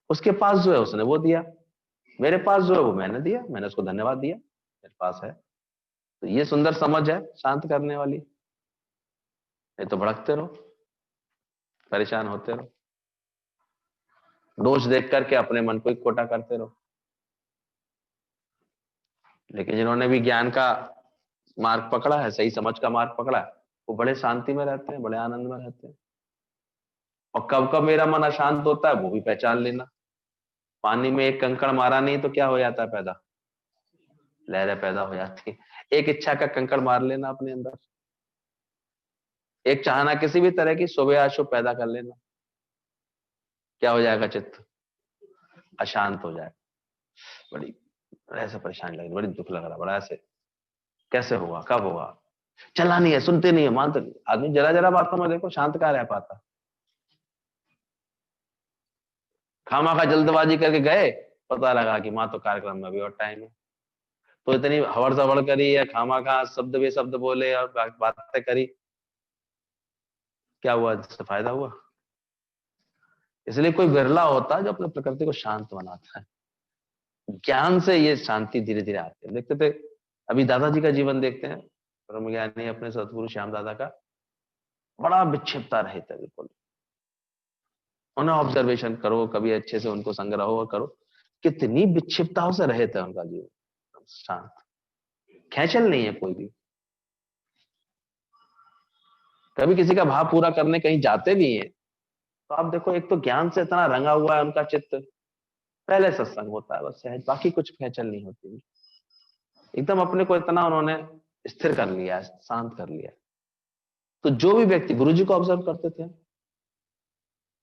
A: उसके पास जो है उसने वो दिया, मेरे पास जो है वो मैंने दिया, मैंने उसको धन्यवाद दिया, मेरे पास है। तो ये सुंदर समझ है शांत करने वाली। नहीं तो भड़कते रहो, परेशान होते रहो, दोष देख करके अपने मन को ही खोटा करते रहो। लेकिन जिन्होंने भी ज्ञान का मार्ग पकड़ा है, सही समझ का मार्ग पकड़ा है, वो बड़े शांति में रहते हैं, बड़े आनंद में रहते हैं। और कब कब मेरा मन अशांत होता है वो भी पहचान लेना। पानी में एक कंकड़ मारा नहीं तो क्या हो जाता है पैदा? लहरें पैदा हो जाती है। एक इच्छा का कंकड़ मार लेना अपने अंदर, एक चाहना किसी भी तरह की शुभ या अशुभ पैदा कर लेना, क्या हो जाएगा? चित्त अशांत हो जाएगा। बड़ी ऐसे परेशानी लग रही, बड़ी दुख लग रहा, बड़ा ऐसे कैसे होगा, कब होगा? चला नहीं है, सुनते नहीं है, मानते नहीं। आदमी जरा जरा बातों में देखो शांत कहाँ रह पाता। खामा खा जल्दबाजी करके गए, पता लगा कि माँ तो कार्यक्रम में भी और टाइम है, तो इतनी हवड़ सवड़ करी है, खामा खा शब्द बे शब्द बोले और बातें करी, क्या हुआ? इससे फायदा हुआ? इसलिए कोई बिरला होता है जो अपने प्रकृति को शांत बनाता है। ज्ञान से ये शांति धीरे धीरे आती है। देखते थे अभी दादाजी का जीवन देखते हैं, ब्रह्म ज्ञानी अपने सतगुरु श्याम दादा का, बड़ा विक्षिप्तता रहित है बिल्कुल। उन्हें ऑब्जर्वेशन करो, कभी अच्छे से उनको संग्रह करो, कितनी विक्षिप्तताओं से रहित है उनका जीवन, शांत, खेचल नहीं है कोई भी। कभी किसी का भाव पूरा करने कहीं जाते भी हैं तो आप देखो, एक तो ज्ञान से इतना रंगा हुआ है उनका चित्त, पहले सत्संग होता है बस सहज, बाकी कुछ खेचल नहीं होती। एकदम अपने को इतना उन्होंने स्थिर कर लिया, शांत कर लिया। तो जो भी व्यक्ति गुरु जी को ऑब्जर्व करते थे,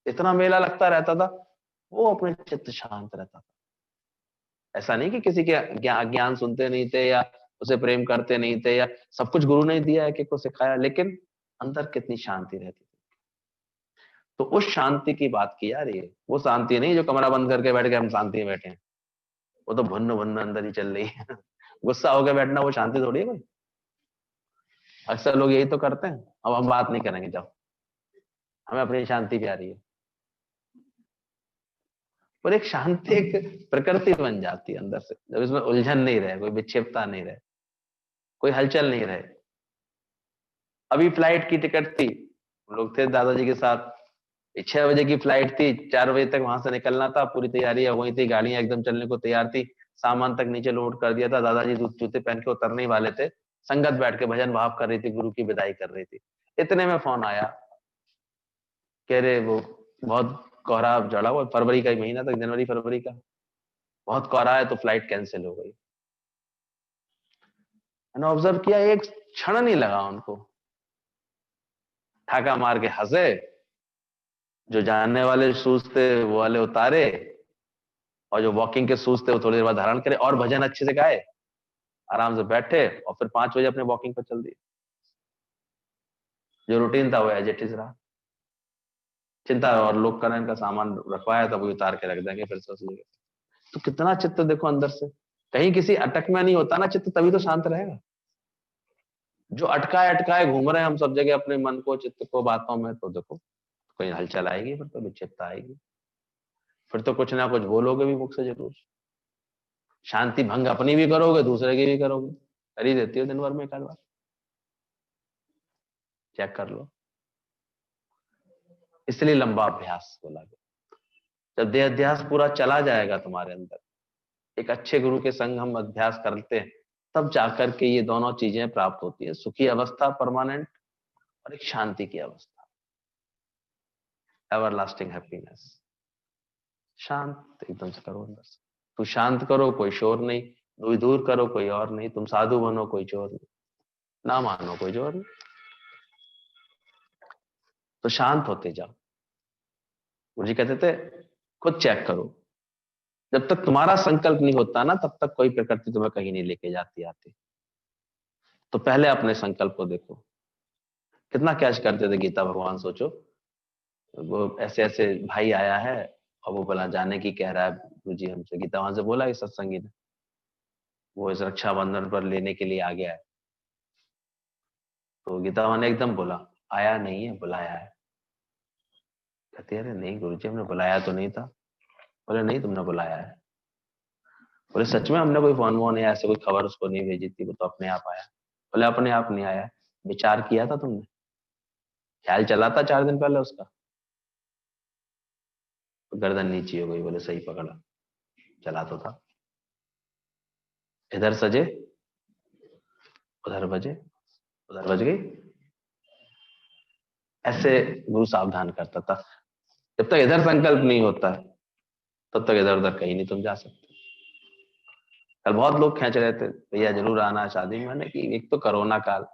A: इतना मेला लगता रहता था, वो अपने चित्त शांत रहता था। ऐसा नहीं कि किसी के ज्ञान सुनते नहीं थे या उसे प्रेम करते नहीं थे, या सब कुछ गुरु ने दिया है कि को सिखाया, लेकिन अंदर कितनी शांति रहती थी। तो उस शांति की बात की जा रही है, वो शांति नहीं जो कमरा बंद करके बैठ के हम शांति में बैठे हैं, वो तो भुन्न भुन्न अंदर ही चल रही है। गुस्सा होकर बैठना वो शांति थोड़ी है कोई। अक्सर लोग यही तो करते हैं, अब हम बात नहीं करेंगे, जाओ हमें अपनी शांति प्यारी है। और एक शांति एक प्रकृति बन जाती है अंदर से, जब इसमें उलझन नहीं रहे, कोई विक्षेपता नहीं रहे, कोई हलचल नहीं रहे। अभी फ्लाइट की टिकट थी, लोग थे दादाजी के साथ, 6 बजे की फ्लाइट थी, 4 बजे तक वहां से निकलना था, पूरी तैयारी वही थी, गाड़ियां एकदम चलने को तैयार थी, सामान तक नीचे लोड कर दिया था, दादाजी जूते पहन के उतरने ही वाले थे, संगत बैठ के भजन भाव कर रही थी, गुरु की विदाई कर रही थी। इतने में फोन आया, कह रहे वो बहुत कोहरा जड़ा हुआ, फरवरी का ही महीना था, जनवरी फरवरी का, बहुत कोहरा है तो फ्लाइट कैंसिल हो गई। मैंने ऑब्जर्व किया, एक क्षण नहीं लगा उनको, ठाका मार के हंसे, जो जानने वाले शूज थे वो वाले उतारे, और जो वॉकिंग के शूज थे वो थोड़ी देर बाद धारण करे, और भजन अच्छे से गाए, आराम से बैठे, और फिर 5 बजे अपने वॉकिंग पर चल दिए। जो रूटीन था वो एज इट इज रहा। चिंता और लोग करें, इनका सामान रखवाया था वो उतार के रख देंगे फिर से उसी जगह। तो कितना चित्त देखो अंदर से, कहीं किसी अटक में नहीं होता ना चित्त, तभी तो शांत रहेगा। जो अटकाए अटकाए घूम रहे हैं हम सब जगह अपने मन को, चित्त को, बातों में, तो देखो कोई हलचल आएगी, फिर तो विक्षिप्तता आएगी, फिर तो कुछ ना कुछ बोलोगे भी मुख से जरूर। शांति भंग अपनी भी करोगे, दूसरे की भी करोगे, कर ही देती हो दिन भर में एक आध बार, चेक कर लो। इसलिए लंबा अभ्यास बोला गया। जब देह अध्यास पूरा चला जाएगा तुम्हारे अंदर, एक अच्छे गुरु के संग हम अभ्यास करते हैं, तब जाकर के ये दोनों चीजें प्राप्त होती है, सुखी अवस्था परमानेंट, और एक शांति की अवस्था, एवरलास्टिंग हैप्पीनेस। शांत एकदम से करो अंदर से। तू शांत करो, कोई शोर नहीं। दूर दूर करो, कोई और नहीं। तुम साधु बनो, कोई चोर नहीं। ना मानो, कोई जोर नहीं। तो शांत होते जाओ। गुरु जी कहते थे खुद चेक करो। जब तक तुम्हारा संकल्प नहीं होता ना, तब तक कोई प्रकृति तुम्हें कहीं नहीं लेके जाती आती। तो पहले अपने संकल्प को देखो। कितना कैच करते थे गीता भगवान, सोचो। वो ऐसे ऐसे भाई आया है और वो बोला जाने की कह रहा है गुरु जी हमसे। गीता वहां से बोला इस सत्संगी ने, वो इस रक्षाबंधन पर लेने के लिए आ गया है। तो गीता वहां ने एकदम बोला आया नहीं है, बुलाया है। कहती है अरे नहीं गुरु जी, हमने बुलाया तो नहीं था। बोले नहीं, तुमने बुलाया है। बोले सच में हमने कोई फोन वोन या ऐसे कोई खबर उसको नहीं भेजी थी, वो तो अपने आप आया। बोले अपने आप नहीं आया, विचार किया था तुमने, ख्याल चला था 4 दिन पहले उसका। तो गर्दन नीची हो गई। बोले सही पकड़ा, चला तो था। इधर सजे, उधर बजे, उधर बज गई। ऐसे गुरु सावधान करता था। जब तक इधर संकल्प नहीं होता तब तक इधर उधर कहीं नहीं तुम जा सकते। कल बहुत लोग खींच रहे थे भैया जरूर आना शादी में। मैंने कि एक तो कोरोना काल,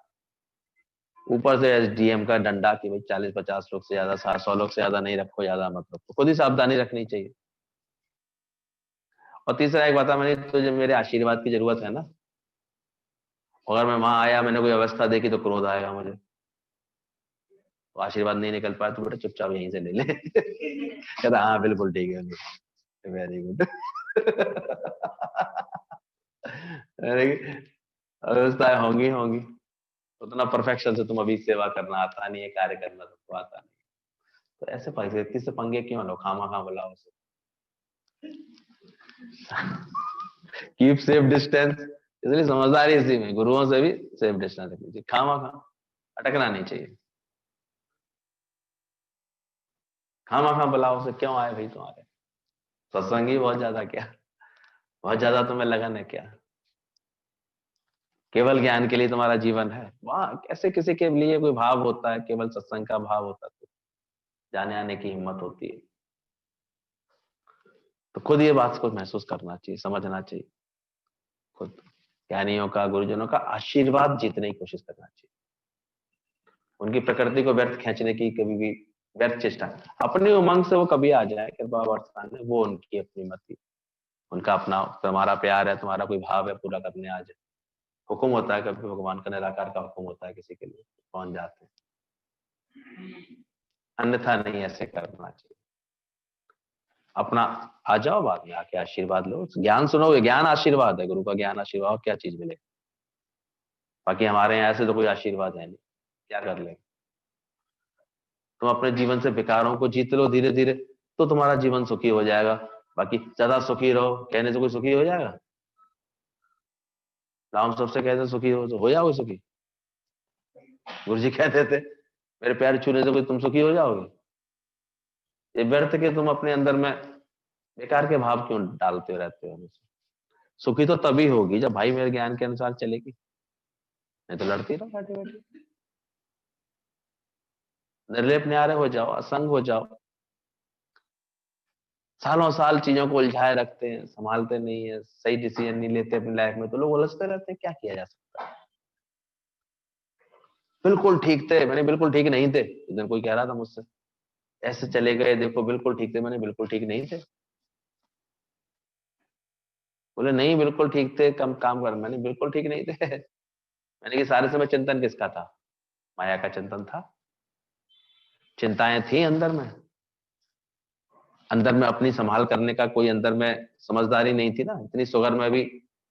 A: ऊपर से एसडीएम का डंडा कि भाई 40-50 लोग से ज्यादा, 60-100 लोग से ज्यादा नहीं रखो, ज्यादा मत रखो। खुद ही सावधानी रखनी चाहिए। और तीसरा एक बता, मैंने तो जब मेरे आशीर्वाद की जरूरत है ना, अगर मैं वहां आया मैंने कोई अवस्था देखी तो क्रोध आएगा मुझे, तो आशीर्वाद नहीं निकल पाया तो बेटा चुपचाप यहीं से ले ले। कहता हाँ बिल्कुल ठीक है, वेरी गुड। अवस्थाएं होंगी होंगी। उतना परफेक्शन से तुम अभी सेवा करना आता नहीं है, कार्य करना तुमको आता नहीं। तो ऐसे व्यक्ति से पंगे क्यों लो, खामा खा बुलाओ उसे। Keep safe distance. इसलिए समझदारी इसी में, गुरुओं से भी सेफ डिस्टेंस रखनी चाहिए। खामा खा अटकना नहीं चाहिए। खामा खा बुलाओ उसे, क्यों आए भाई तुम्हारे सत्संग ही बहुत ज्यादा क्या, बहुत ज्यादा तुम्हें लगन है क्या? केवल ज्ञान के लिए तुम्हारा जीवन है? वहां कैसे किसी के लिए कोई भाव होता है, केवल सत्संग का भाव होता है तो जाने आने की हिम्मत होती है। तो खुद ये बात को महसूस करना चाहिए, समझना चाहिए। खुद ज्ञानियों का, गुरुजनों का आशीर्वाद जीतने की कोशिश करना चाहिए। उनकी प्रकृति को व्यर्थ खींचने की कभी भी व्यर्थ चेष्टा, अपनी उमंग से वो कभी आ जाए कृपा बरसाने, वो उनकी अपनी मति, उनका अपना तुम्हारा प्यार है, तुम्हारा कोई भाव है पूरा करने आ जाए। हुक्म होता है कभी भगवान का, निराकार का हुक्म होता है किसी के लिए, पहुंच जाते हैं। अन्यथा नहीं ऐसे करना चाहिए। अपना आ जाओ, बाद में आके आशीर्वाद लो, ज्ञान सुनोगे, ज्ञान आशीर्वाद है, गुरु का ज्ञान आशीर्वाद, क्या चीज मिलेगी? बाकी हमारे यहाँ ऐसे तो कोई आशीर्वाद है नहीं, क्या कर लेंगे? तुम अपने जीवन से विकारों को जीत लो धीरे धीरे, तो तुम्हारा जीवन सुखी हो जाएगा। बाकी ज्यादा सुखी रहो कहने से कोई सुखी हो जाएगा? राम सबसे कहते सुखी हो, तो हो जाओगे सुखी? गुरु जी कहते थे मेरे पैर छूने से कोई तुम सुखी हो जाओगे? ये व्यर्थ के तुम अपने अंदर में बेकार के भाव क्यों डालते रहते हो हमेशा? सुखी तो तभी होगी जब भाई मेरे ज्ञान के अनुसार चलेगी, नहीं तो लड़ती रहो बैठे बैठे। निर्लेप न्यारे हो जाओ, असंग हो जाओ। सालों साल चीजों को उलझाए रखते हैं, संभालते नहीं है, सही डिसीजन नहीं लेते अपनी लाइफ में, तो लोग उलझते रहते हैं। क्या किया जा सकता है? बिल्कुल ठीक थे, मैंने बिल्कुल ठीक नहीं थे। एक दिन कोई कह रहा था मुझसे ऐसे चले गए देखो, बिल्कुल ठीक थे। मैंने बिल्कुल ठीक नहीं थे? बोले नहीं बिल्कुल ठीक थे, कम काम कर। मैंने बिल्कुल ठीक नहीं थे। मैंने कि सारे समय चिंतन किसका था? माया का चिंतन था। चिंताएं थी अंदर में, अंदर में अपनी संभाल करने का कोई अंदर में समझदारी नहीं थी ना। इतनी शुगर में भी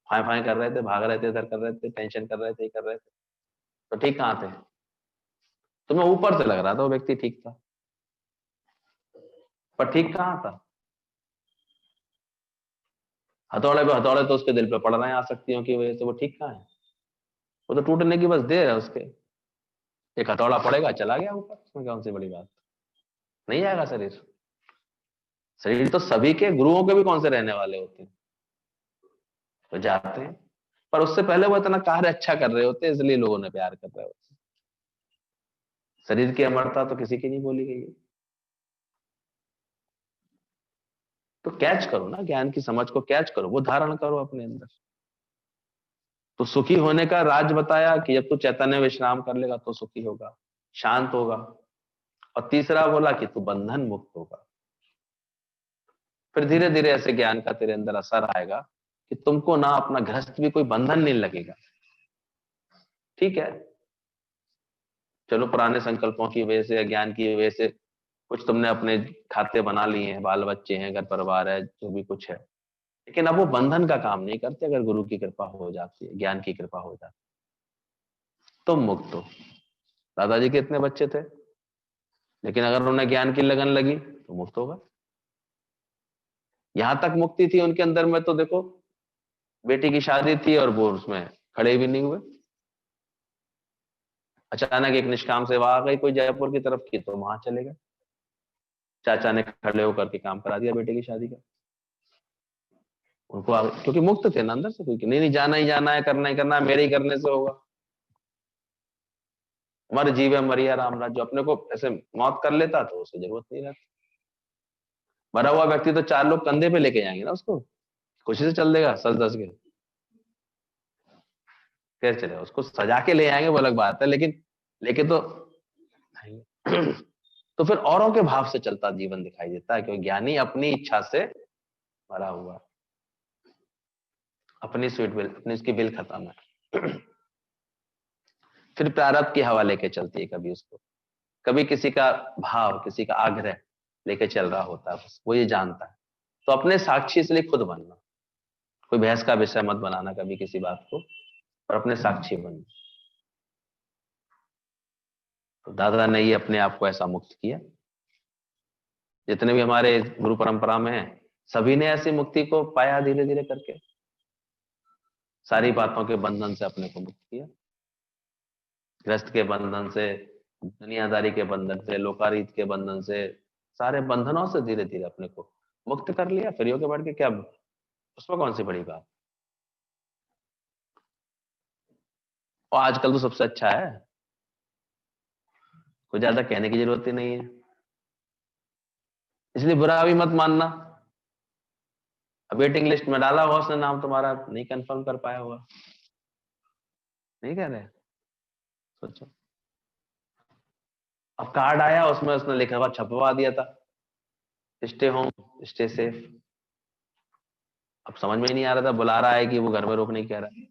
A: फाय फाय कर रहे थे, भाग रहे थे, इधर कर रहे थे, टेंशन कर रहे थे, ये कर रहे थे। तो ठीक कहाँ थे? तुम्हें ऊपर से लग रहा था वो व्यक्ति ठीक था, पर ठीक कहाँ था? हथौड़े पे हथौड़े तो उसके दिल पे पड़ रहे हैं आसक्तियों की वजह से, वो ठीक कहाँ है? वो तो टूटने की बस देर है उसके। एक हथौड़ा पड़ेगा, चला गया ऊपर, उसमें कौन सी बड़ी बात? नहीं आएगा शरीर। शरीर तो सभी के, गुरुओं के भी कौन से रहने वाले होते हैं? तो जाते हैं, पर उससे पहले वो इतना कार्य अच्छा कर रहे होते हैं, इसलिए लोगों ने प्यार कर रहे होते हैं। शरीर की अमरता तो किसी की नहीं बोली गई है। तो कैच करो ना, ज्ञान की समझ को कैच करो, वो धारण करो अपने अंदर। तो सुखी होने का राज बताया कि जब तू चैतन्य विश्राम कर लेगा तो सुखी होगा, शांत होगा। और तीसरा बोला कि तू बंधन मुक्त होगा। फिर धीरे धीरे ऐसे ज्ञान का तेरे अंदर असर आएगा कि तुमको ना अपना गृहस्थ भी कोई बंधन नहीं लगेगा। ठीक है, चलो पुराने संकल्पों की वजह से, ज्ञान की वजह से कुछ तुमने अपने खाते बना लिए हैं, बाल बच्चे हैं, घर परिवार है, जो भी कुछ है, लेकिन अब वो बंधन का काम नहीं करते। अगर गुरु की कृपा हो जाती है, ज्ञान की कृपा हो जाती है, तुम मुक्त हो। दादाजी के इतने बच्चे थे, लेकिन अगर उन्हें ज्ञान की लगन लगी तो मुक्त होगा। यहां तक मुक्ति थी उनके अंदर में, तो देखो बेटी की शादी थी और वो उसमें खड़े भी नहीं हुए। अचानक एक निष्काम सेवा आ गई कोई जयपुर की तरफ की, तो वहां चले गए। चाचा ने खड़े होकर के काम करा दिया बेटे की शादी का। उनको क्योंकि मुक्त थे ना अंदर से, क्योंकि नहीं नहीं जाना ही जाना है, करना ही करना है, मेरे ही करने से होगा। मर जीवे मरिया राम राज, जो अपने को ऐसे मौत कर लेता तो उसकी जरूरत नहीं रहती। मरा हुआ व्यक्ति तो चार लोग कंधे पे लेके जाएंगे ना उसको, खुशी से चल देगा सच दस के, कैसे चलेगा? उसको सजा के ले आएंगे वो अलग बात है, लेकिन लेके तो नहीं। तो फिर औरों के भाव से चलता जीवन दिखाई देता है, क्योंकि ज्ञानी अपनी इच्छा से मरा हुआ, अपनी स्वीट बिल, अपनी उसकी बिल खत्म है। फिर प्रारब्ध की हवा लेके चलती है कभी उसको, कभी किसी का भाव, किसी का आग्रह लेके चल रहा होता है, बस वो ये जानता है। तो अपने साक्षी इसलिए खुद बनना, कोई बहस का विषय मत बनाना कभी किसी बात को, और अपने साक्षी बनना। तो दादा ने ये अपने आप को ऐसा मुक्त किया। जितने भी हमारे गुरु परंपरा में हैं, सभी ने ऐसी मुक्ति को पाया धीरे धीरे करके, सारी बातों के बंधन से अपने को मुक्त किया। ग्रस्त के बंधन से, दुनियादारी के बंधन से, लोकारीत के बंधन से, सारे बंधनों से धीरे धीरे अपने को मुक्त कर लिया। फिर के बढ़ के क्या, उसमें कौन सी बड़ी बात। और आजकल तो सबसे अच्छा है, कोई ज्यादा कहने की जरूरत ही नहीं है। इसलिए बुरा भी मत मानना। अब वेटिंग लिस्ट में डाला हुआ उसने नाम, तुम्हारा नहीं कंफर्म कर पाया हुआ, नहीं कह रहे, सोचो। अब कार्ड आया, उसमें उसने लिखा हुआ छपवा दिया था, स्टे होम स्टे सेफ। अब समझ में ही नहीं आ रहा था, बुला रहा है कि वो घर में रोक नहीं कह रहा है।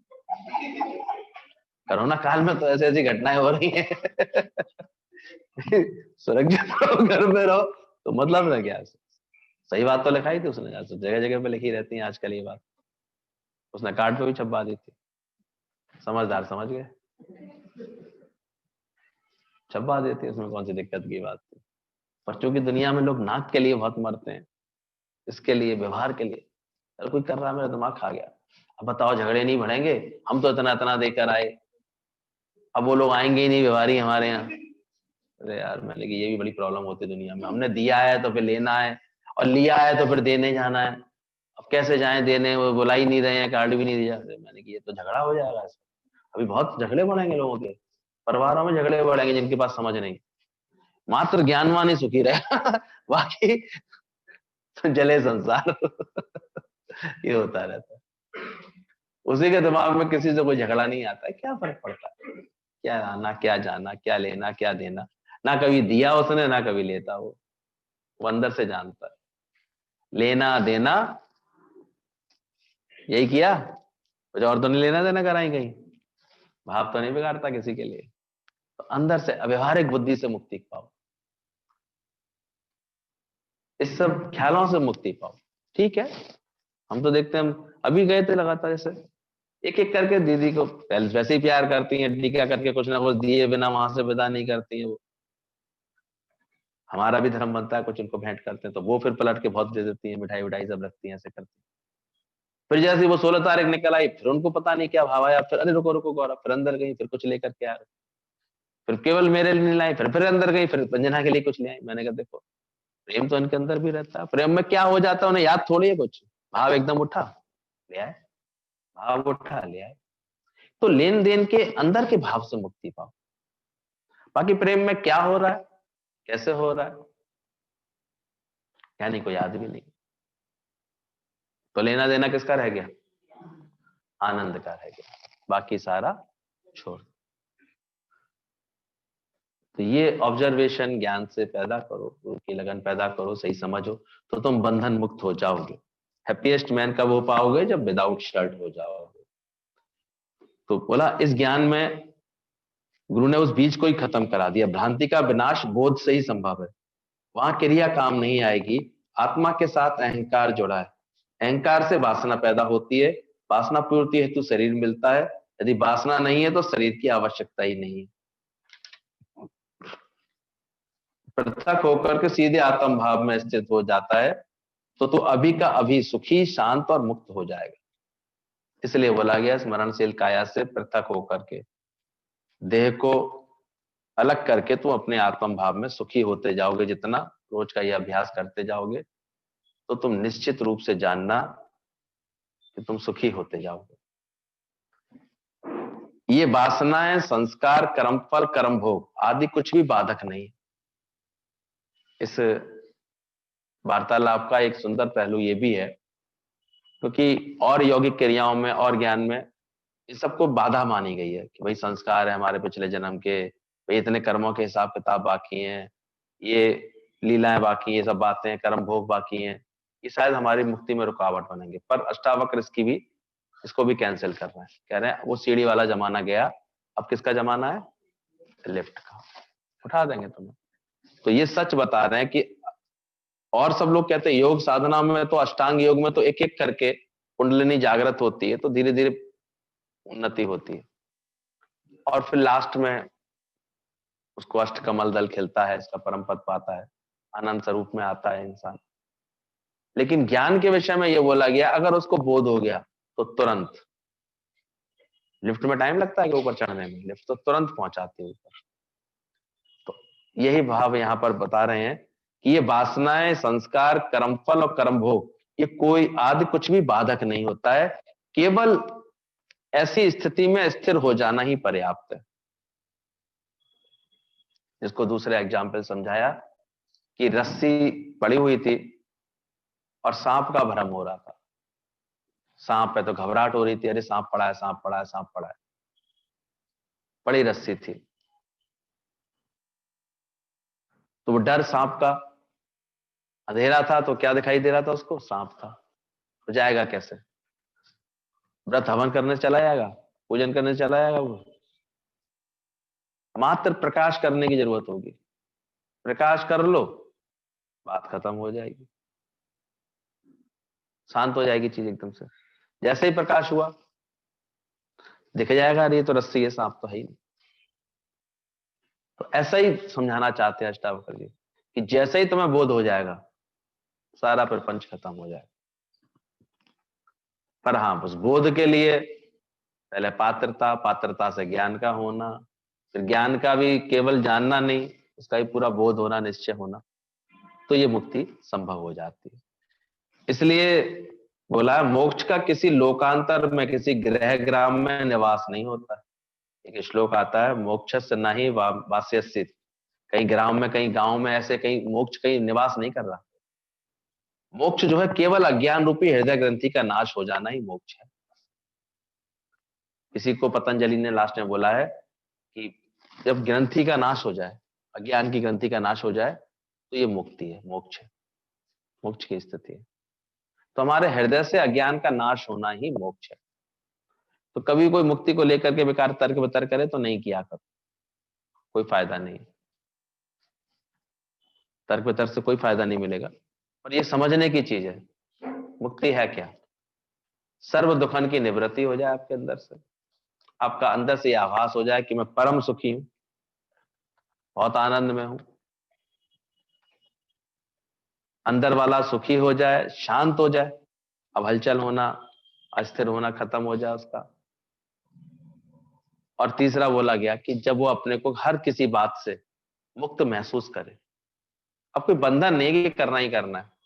A: कोरोना काल में तो ऐसी ऐसी घटनाएं हो रही हैं। सुरक्षित रहो, घर में रहो, तो मतलब है क्या? सही बात तो लिखाई थी उसने, जगह जगह पे लिखी रहती है आजकल ये बात, उसने कार्ड पे भी छपवा दी थी। समझदार समझ गए, छपवा देती, उसमें कौन सी दिक्कत की बात थी। पर चूंकि दुनिया में लोग नाक के लिए बहुत मरते हैं, इसके लिए, व्यवहार के लिए, अगर कोई कर रहा है, मेरा दिमाग खा गया। अब बताओ, झगड़े नहीं बढ़ेंगे? हम तो इतना इतना देकर आए, अब वो लोग आएंगे ही नहीं व्यवहारी हमारे यहाँ। अरे यार, मैंने कि ये भी बड़ी प्रॉब्लम होती है दुनिया में, हमने दिया है तो फिर लेना है, और लिया है तो फिर देने जाना है। अब कैसे जाएं देने, वो बुला ही नहीं रहे हैं, कार्ड भी नहीं दिया। मैंने कि ये तो झगड़ा हो जाएगा इसमें। अभी बहुत झगड़े बढ़ेंगे लोगों के, परिवारों में झगड़े बढ़ेंगे, जिनके पास समझ नहीं। मात्र ज्ञानवान ही सुखी रहे। बाकी तो जले संसार। ये होता रहता है। उसी के दिमाग में किसी से कोई झगड़ा नहीं आता है, क्या फर्क पड़ता है? क्या आना, क्या जाना, क्या लेना, क्या देना। ना कभी दिया उसने, ना कभी लेता वो अंदर से जानता है। लेना देना यही किया, कुछ और तो नहीं लेना देना कराई कहीं, भाव तो नहीं बिगाड़ता किसी के लिए। तो अंदर से व्यवहारिक बुद्धि से मुक्ति पाओ, इस सब ख्यालों से मुक्ति पाओ। ठीक है, हम तो देखते हैं, हम अभी गए थे लगातार जैसे एक एक करके दीदी को, पहले वैसे ही प्यार करती हैं, टीका करके कुछ ना कुछ दिए बिना वहां से विदा नहीं करती हैं वो। हमारा भी धर्म बनता है, कुछ उनको भेंट करते हैं, तो वो फिर पलट के बहुत दे देती है, मिठाई विठाई सब रखती है, ऐसे करती है। फिर जैसे वो 16 तारीख निकल आई, फिर उनको पता नहीं क्या भाव आया, फिर अरे रुको रुको गौरव, फिर अंदर गई, फिर कुछ लेकर के आ गए। फिर केवल मेरे लिए नहीं लाई, फिर अंदर गई, फिर अंजना के लिए कुछ ले आई। मैंने कहा देखो, प्रेम तो इनके अंदर भी रहता है, प्रेम में क्या हो जाता है उन्हें याद थोड़ी है कुछ। भाव एकदम उठा, ले आए, भाव उठा, ले आए। तो लेन देन के अंदर के भाव से मुक्ति पाओ। बाकी प्रेम में क्या हो रहा है, कैसे हो रहा है, कहने को याद भी नहीं। तो लेना देना किसका रह गया? आनंद का रह गया, बाकी सारा छोड़। तो ये ऑब्जर्वेशन ज्ञान से पैदा करो, गुरु की लगन पैदा करो, सही समझो, तो तुम बंधन मुक्त हो जाओगे। हैप्पीएस्ट मैन कब हो पाओगे? जब विदाउट शर्ट हो जाओगे। तो बोला इस ज्ञान में गुरु ने उस बीज को ही खत्म करा दिया। भ्रांति का विनाश बोध से ही संभव है, वहां क्रिया काम नहीं आएगी। आत्मा के साथ अहंकार जुड़ा है, अहंकार से वासना पैदा होती है, वासना पूर्ति हेतु शरीर मिलता है। यदि वासना नहीं है तो शरीर की आवश्यकता ही नहीं है। पृथक होकर के सीधे आत्म भाव में स्थित हो जाता है तो तू अभी का अभी सुखी, शांत और मुक्त हो जाएगा। इसलिए बोला गया स्मरणशील काया से पृथक होकर के, देह को अलग करके तुम अपने आत्म भाव में सुखी होते जाओगे। जितना रोज का ये अभ्यास करते जाओगे तो तुम निश्चित रूप से जानना कि तुम सुखी होते जाओगे। ये वासनाएं, संस्कार, कर्मफल, कर्म भोग आदि कुछ भी बाधक नहीं। इस वार्तालाप का एक सुंदर पहलू ये भी है क्योंकि और यौगिक क्रियाओं में और ज्ञान में इस सबको बाधा मानी गई है कि भाई संस्कार है हमारे पिछले जन्म के, भाई इतने कर्मों के हिसाब किताब बाकी हैं, ये लीलाएं बाकी, ये सब बातें, कर्म भोग बाकी हैं, ये शायद हमारी मुक्ति में रुकावट बनेंगे। पर अष्टावक्र इसको भी कैंसिल कर रहे हैं, कह रहे हैं वो सीढ़ी वाला जमाना गया, अब किसका जमाना है? लिफ्ट का, उठा देंगे तुम्हें। तो ये सच बता रहे हैं कि और सब लोग कहते हैं योग साधना में तो, अष्टांग योग में तो एक एक करके कुंडलिनी जागृत होती है तो धीरे धीरे उन्नति होती है और फिर लास्ट में उसको अष्ट कमल दल खिलता है, इसका परम पद पाता है, आनंद स्वरूप में आता है इंसान। लेकिन ज्ञान के विषय में यह बोला गया अगर उसको बोध हो गया तो तुरंत, लिफ्ट में टाइम लगता है कि ऊपर चढ़ने में, लिफ्ट तो तुरंत पहुंचाती है ऊपर। तो यही भाव यहां पर बता रहे हैं कि ये वासनाएं, संस्कार, कर्मफल और कर्म भोग ये कोई आदि कुछ भी बाधक नहीं होता है, केवल ऐसी स्थिति में स्थिर हो जाना ही पर्याप्त है। इसको दूसरे एग्जाम्पल समझाया कि रस्सी पड़ी हुई थी और सांप का भ्रम हो रहा था। सांप है तो घबराहट हो रही थी, अरे सांप पड़ा है, सांप पड़ा है, सांप पड़ा है। पड़ी रस्सी थी तो वो डर सांप का, अंधेरा था तो क्या दिखाई दे रहा था उसको? सांप था। तो जाएगा कैसे? व्रत हवन करने चला जाएगा, पूजन करने चला जाएगा? वो मात्र प्रकाश करने की जरूरत होगी, प्रकाश कर लो, बात खत्म हो जाएगी, शांत हो जाएगी चीज एकदम से। जैसे ही प्रकाश हुआ दिख जाएगा अरे ये तो रस्सी है, सांप तो है ही नहीं। तो ऐसा ही समझाना चाहते हैं अष्टावक्र जी कि जैसे ही तुम्हें बोध हो जाएगा सारा प्रपंच खत्म हो जाएगा। पर हाँ, उस बोध के लिए पहले पात्रता, पात्रता से ज्ञान का होना, फिर ज्ञान का भी केवल जानना नहीं, उसका भी पूरा बोध होना, निश्चय होना, तो ये मुक्ति संभव हो जाती है। इसलिए बोला मोक्ष का किसी लोकांतर में, किसी ग्रह ग्राम में निवास नहीं होता। एक श्लोक आता है मोक्षस्य नहीं वास्यस्य, कहीं ग्राम में, कहीं गांव में, ऐसे कहीं मोक्ष कहीं निवास नहीं कर रहा। मोक्ष जो है केवल अज्ञान रूपी हृदय ग्रंथि का नाश हो जाना ही मोक्ष है। इसी को पतंजलि ने लास्ट में बोला है कि जब ग्रंथि का नाश हो जाए, अज्ञान की ग्रंथि का नाश हो जाए तो ये मुक्ति है, मोक्ष है, मोक्ष की स्थिति है। तो हमारे हृदय से अज्ञान का नाश होना ही मोक्ष है। तो कभी कोई मुक्ति को लेकर के बेकार तर्क वितर्क करे तो नहीं किया कर, कोई फायदा नहीं, तर्क वितर्क से कोई फायदा नहीं मिलेगा। और ये समझने की चीज है मुक्ति है क्या। सर्व दुखन की निवृत्ति हो जाए आपके अंदर से, आपका अंदर से यह आभास हो जाए कि मैं परम सुखी हूं, बहुत आनंद में हूं, अंदर वाला सुखी हो जाए, शांत हो जाए, अब हलचल होना, अस्थिर होना खत्म हो जाए उसका। और तीसरा बोला गया कि जब वो अपने को हर किसी बात से मुक्त महसूस करे, अब कोई बंधन नहीं कि करना ही करना है।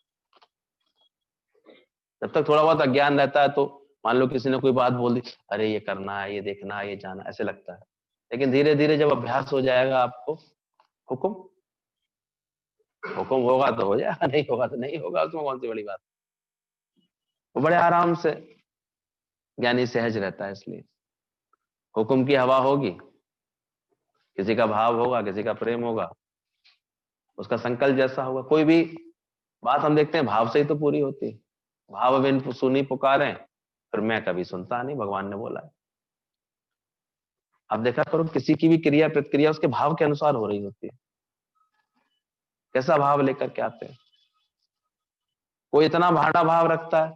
A: जब तक थोड़ा बहुत अज्ञान रहता है तो मान लो किसी ने कोई बात बोल दी, अरे ये करना है, ये देखना है, ये जाना, ऐसे लगता है। लेकिन धीरे धीरे जब अभ्यास हो जाएगा आपको, हुक्म हुक्म होगा तो हो जाएगा, नहीं होगा तो नहीं होगा, उसमें कौन सी बड़ी बात। वो बड़े आराम से ज्ञानी सहज रहता है। इसलिए हुक्म की हवा होगी, किसी का भाव होगा, किसी का प्रेम होगा, उसका संकल्प जैसा होगा। कोई भी बात हम देखते हैं भाव से ही तो पूरी होती है। भाव बिन सुनी पुकारे, फिर मैं कभी सुनता नहीं, भगवान ने बोला है। अब देखा करो, किसी की भी क्रिया प्रतिक्रिया उसके भाव के अनुसार हो रही होती है। कैसा भाव लेकर के आते हैं। कोई इतना भाड़ा भाव रखता है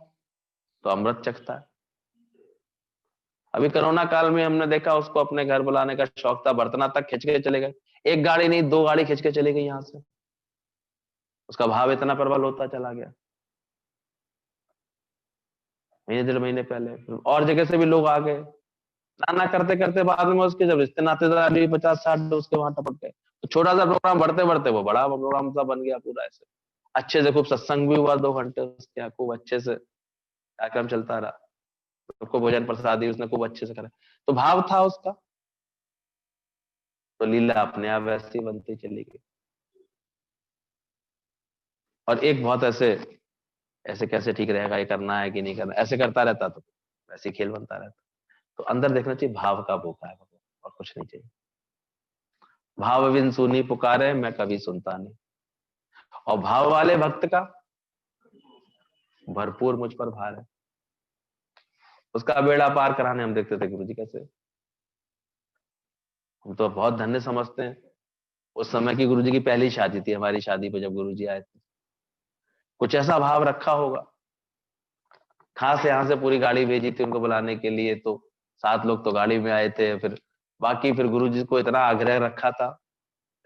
A: तो अमृत चखता है। अभी कोरोना काल में हमने देखा, उसको अपने घर बुलाने का शौक था, बर्तना तक खींच के चले गए। एक गाड़ी नहीं, 2 गाड़ी खींच के चले गई यहां से। उसका भाव इतना प्रबल होता चला गया। महीने 1.5 महीने पहले और जगह से भी लोग आ गए। ना करते करते बाद में उसके जब रिश्ते नातेदार भी 50-60 उसके वहां टपक गए। तो छोटा सा प्रोग्राम बढ़ते बढ़ते वो बड़ा प्रोग्राम सा बन गया पूरा। ऐसे अच्छे से खूब सत्संग भी हुआ, 2 घंटे उसके यहाँ खूब अच्छे से कार्यक्रम चलता रहा। सबको भोजन प्रसादी उसने खूब अच्छे से करा। तो भाव था उसका, तो लीला अपने आप वैसी बनती चली गई। और एक बहुत ऐसे ऐसे कैसे ठीक रहेगा, ये करना है कि नहीं करना, ऐसे करता रहता तो वैसे खेल बनता रहता। तो अंदर देखना चाहिए भाव का भूखा है भगवान, और कुछ नहीं चाहिए। भाव बिन सुनी पुकारे, मैं कभी सुनता नहीं। और भाव वाले भक्त का भरपूर मुझ पर भार है। उसका बेड़ा पार कराने हम देखते थे गुरु जी कैसे। हम तो बहुत धन्य समझते हैं। उस समय की गुरु जी की पहली शादी थी, हमारी शादी पे जब गुरु जी आए थे। कुछ ऐसा भाव रखा होगा, खास यहाँ से पूरी गाड़ी भेजी थी उनको बुलाने के लिए। तो 7 लोग तो गाड़ी में आए थे। फिर बाकी फिर गुरु जी को इतना आग्रह रखा था,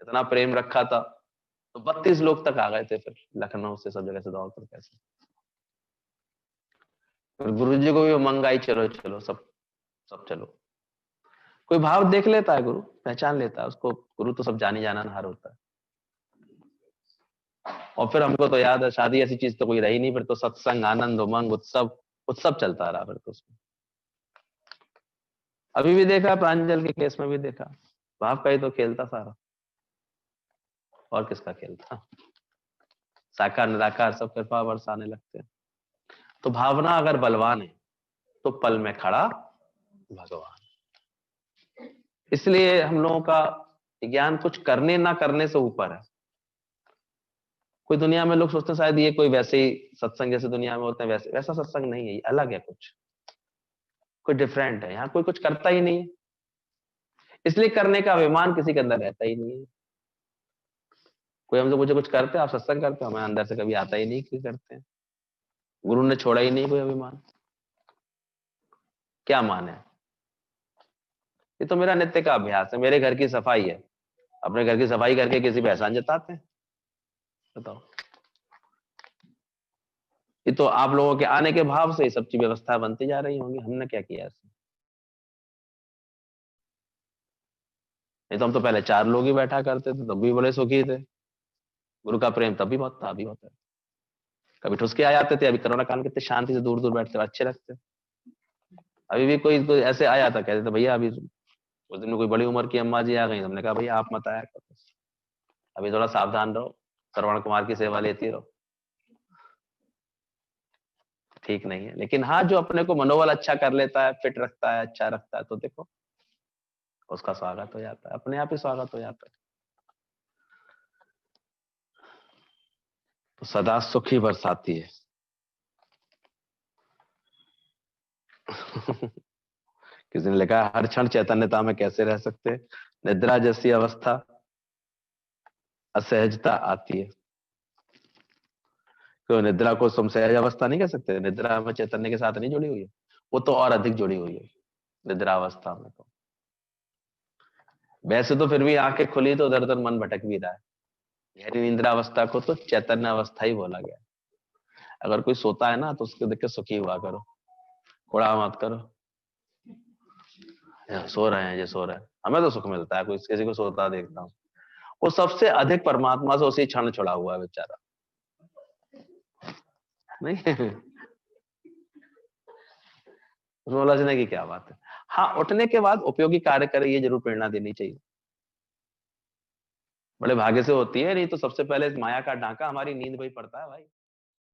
A: इतना प्रेम रखा था, तो 32 लोग तक आ गए थे। फिर लखनऊ से सब जगह से दौड़ कर कैसे। फिर गुरु जी को भी उमंग आई, चलो चलो सब सब चलो। कोई भाव देख लेता है गुरु, पहचान लेता है उसको। गुरु तो सब जानी जाना हार होता है। और फिर हमको तो याद है, शादी ऐसी चीज तो कोई रही नहीं। फिर तो सत्संग, आनंद, उमंग, उत्सव उत्सव चलता रहा फिर तो उसमें। अभी भी देखा, प्रांजल के केस में भी देखा, भाव का ही तो खेल था सारा। और किसका खेल था। साकार निराकार सब कृपा बरसाने लगते हैं। तो भावना अगर बलवान है तो पल में खड़ा भगवान। इसलिए हम लोगों का ज्ञान कुछ करने ना करने से ऊपर है। कोई दुनिया में लोग सोचते हैं शायद ये कोई वैसे ही सत्संग जैसे दुनिया में होते हैं, वैसे वैसा सत्संग नहीं है, ये अलग है। कुछ कोई डिफरेंट है। यहाँ कोई कुछ करता ही नहीं है, इसलिए करने का अभिमान किसी के अंदर रहता ही नहीं है। कोई हमसे मुझे कुछ करते आप सत्संग करते हो, हमें अंदर से कभी आता ही नहीं कि करते हैं। गुरु ने छोड़ा ही नहीं कोई अभिमान। क्या मान है, ये तो मेरा नित्य का अभ्यास है, मेरे घर की सफाई है। अपने घर की सफाई करके किसी पे एहसान जताते हैं, बताओ। ये तो आप लोगों के आने के भाव से ये सब चीज व्यवस्था बनती जा रही होंगी, हमने क्या किया इसमें। नहीं तो हम तो पहले 4 लोग ही बैठा करते थे, तब भी बड़े सुखी थे। गुरु का प्रेम तब भी बहुत था, अभी होता है। कभी ठुसके आ जाते थे। अभी कोरोना काल में कितने शांति से दूर दूर बैठते, अच्छे लगते। अभी भी कोई ऐसे आया था, कहते थे भैया अभी उस दिन में कोई बड़ी उम्र की अम्मा जी आ गई, हमने कहा भैया आप मत आया करो, अभी थोड़ा सावधान रहो, श्रवण कुमार की सेवा लेती रहो। ठीक नहीं है, लेकिन हाँ जो अपने को मनोबल अच्छा कर लेता है, फिट रखता है, अच्छा रखता है, तो देखो उसका स्वागत हो जाता है, अपने आप ही स्वागत हो जाता है। तो सदा सुख ही बरसाती है। किसी ने लिखा हर क्षण चैतन्यता में कैसे रह सकते हैं, निद्रा जैसी अवस्था असहजता आती है। तो निद्रा को तुम सहज अवस्था नहीं कह सकते, निद्रा में चैतन्य के साथ नहीं जुड़ी हुई है, वो तो और अधिक जुड़ी हुई है निद्रा अवस्था में। तो वैसे तो फिर भी आंखें खुली तो उधर उधर मन भटक भी रहा है। गहरी निद्रा अवस्था को तो चैतन्य अवस्था ही बोला गया। अगर कोई सोता है ना तो उसको देख के सुखी हुआ करो, कोड़ा मत करो। सो रहे हैं, ये सो रहे हैं, हमें तो सुख मिलता है कोई किसी को सोता देखता हूँ। वो सबसे अधिक परमात्मा से उसी क्षण छुड़ा हुआ है बेचारा, नहीं। उसमें उलझने की क्या बात है। हाँ, उठने के बाद उपयोगी कार्य करे, ये जरूर प्रेरणा देनी चाहिए। बड़े भाग्य से होती है, नहीं तो सबसे पहले इस माया का डांका हमारी नींद में ही पड़ता है भाई।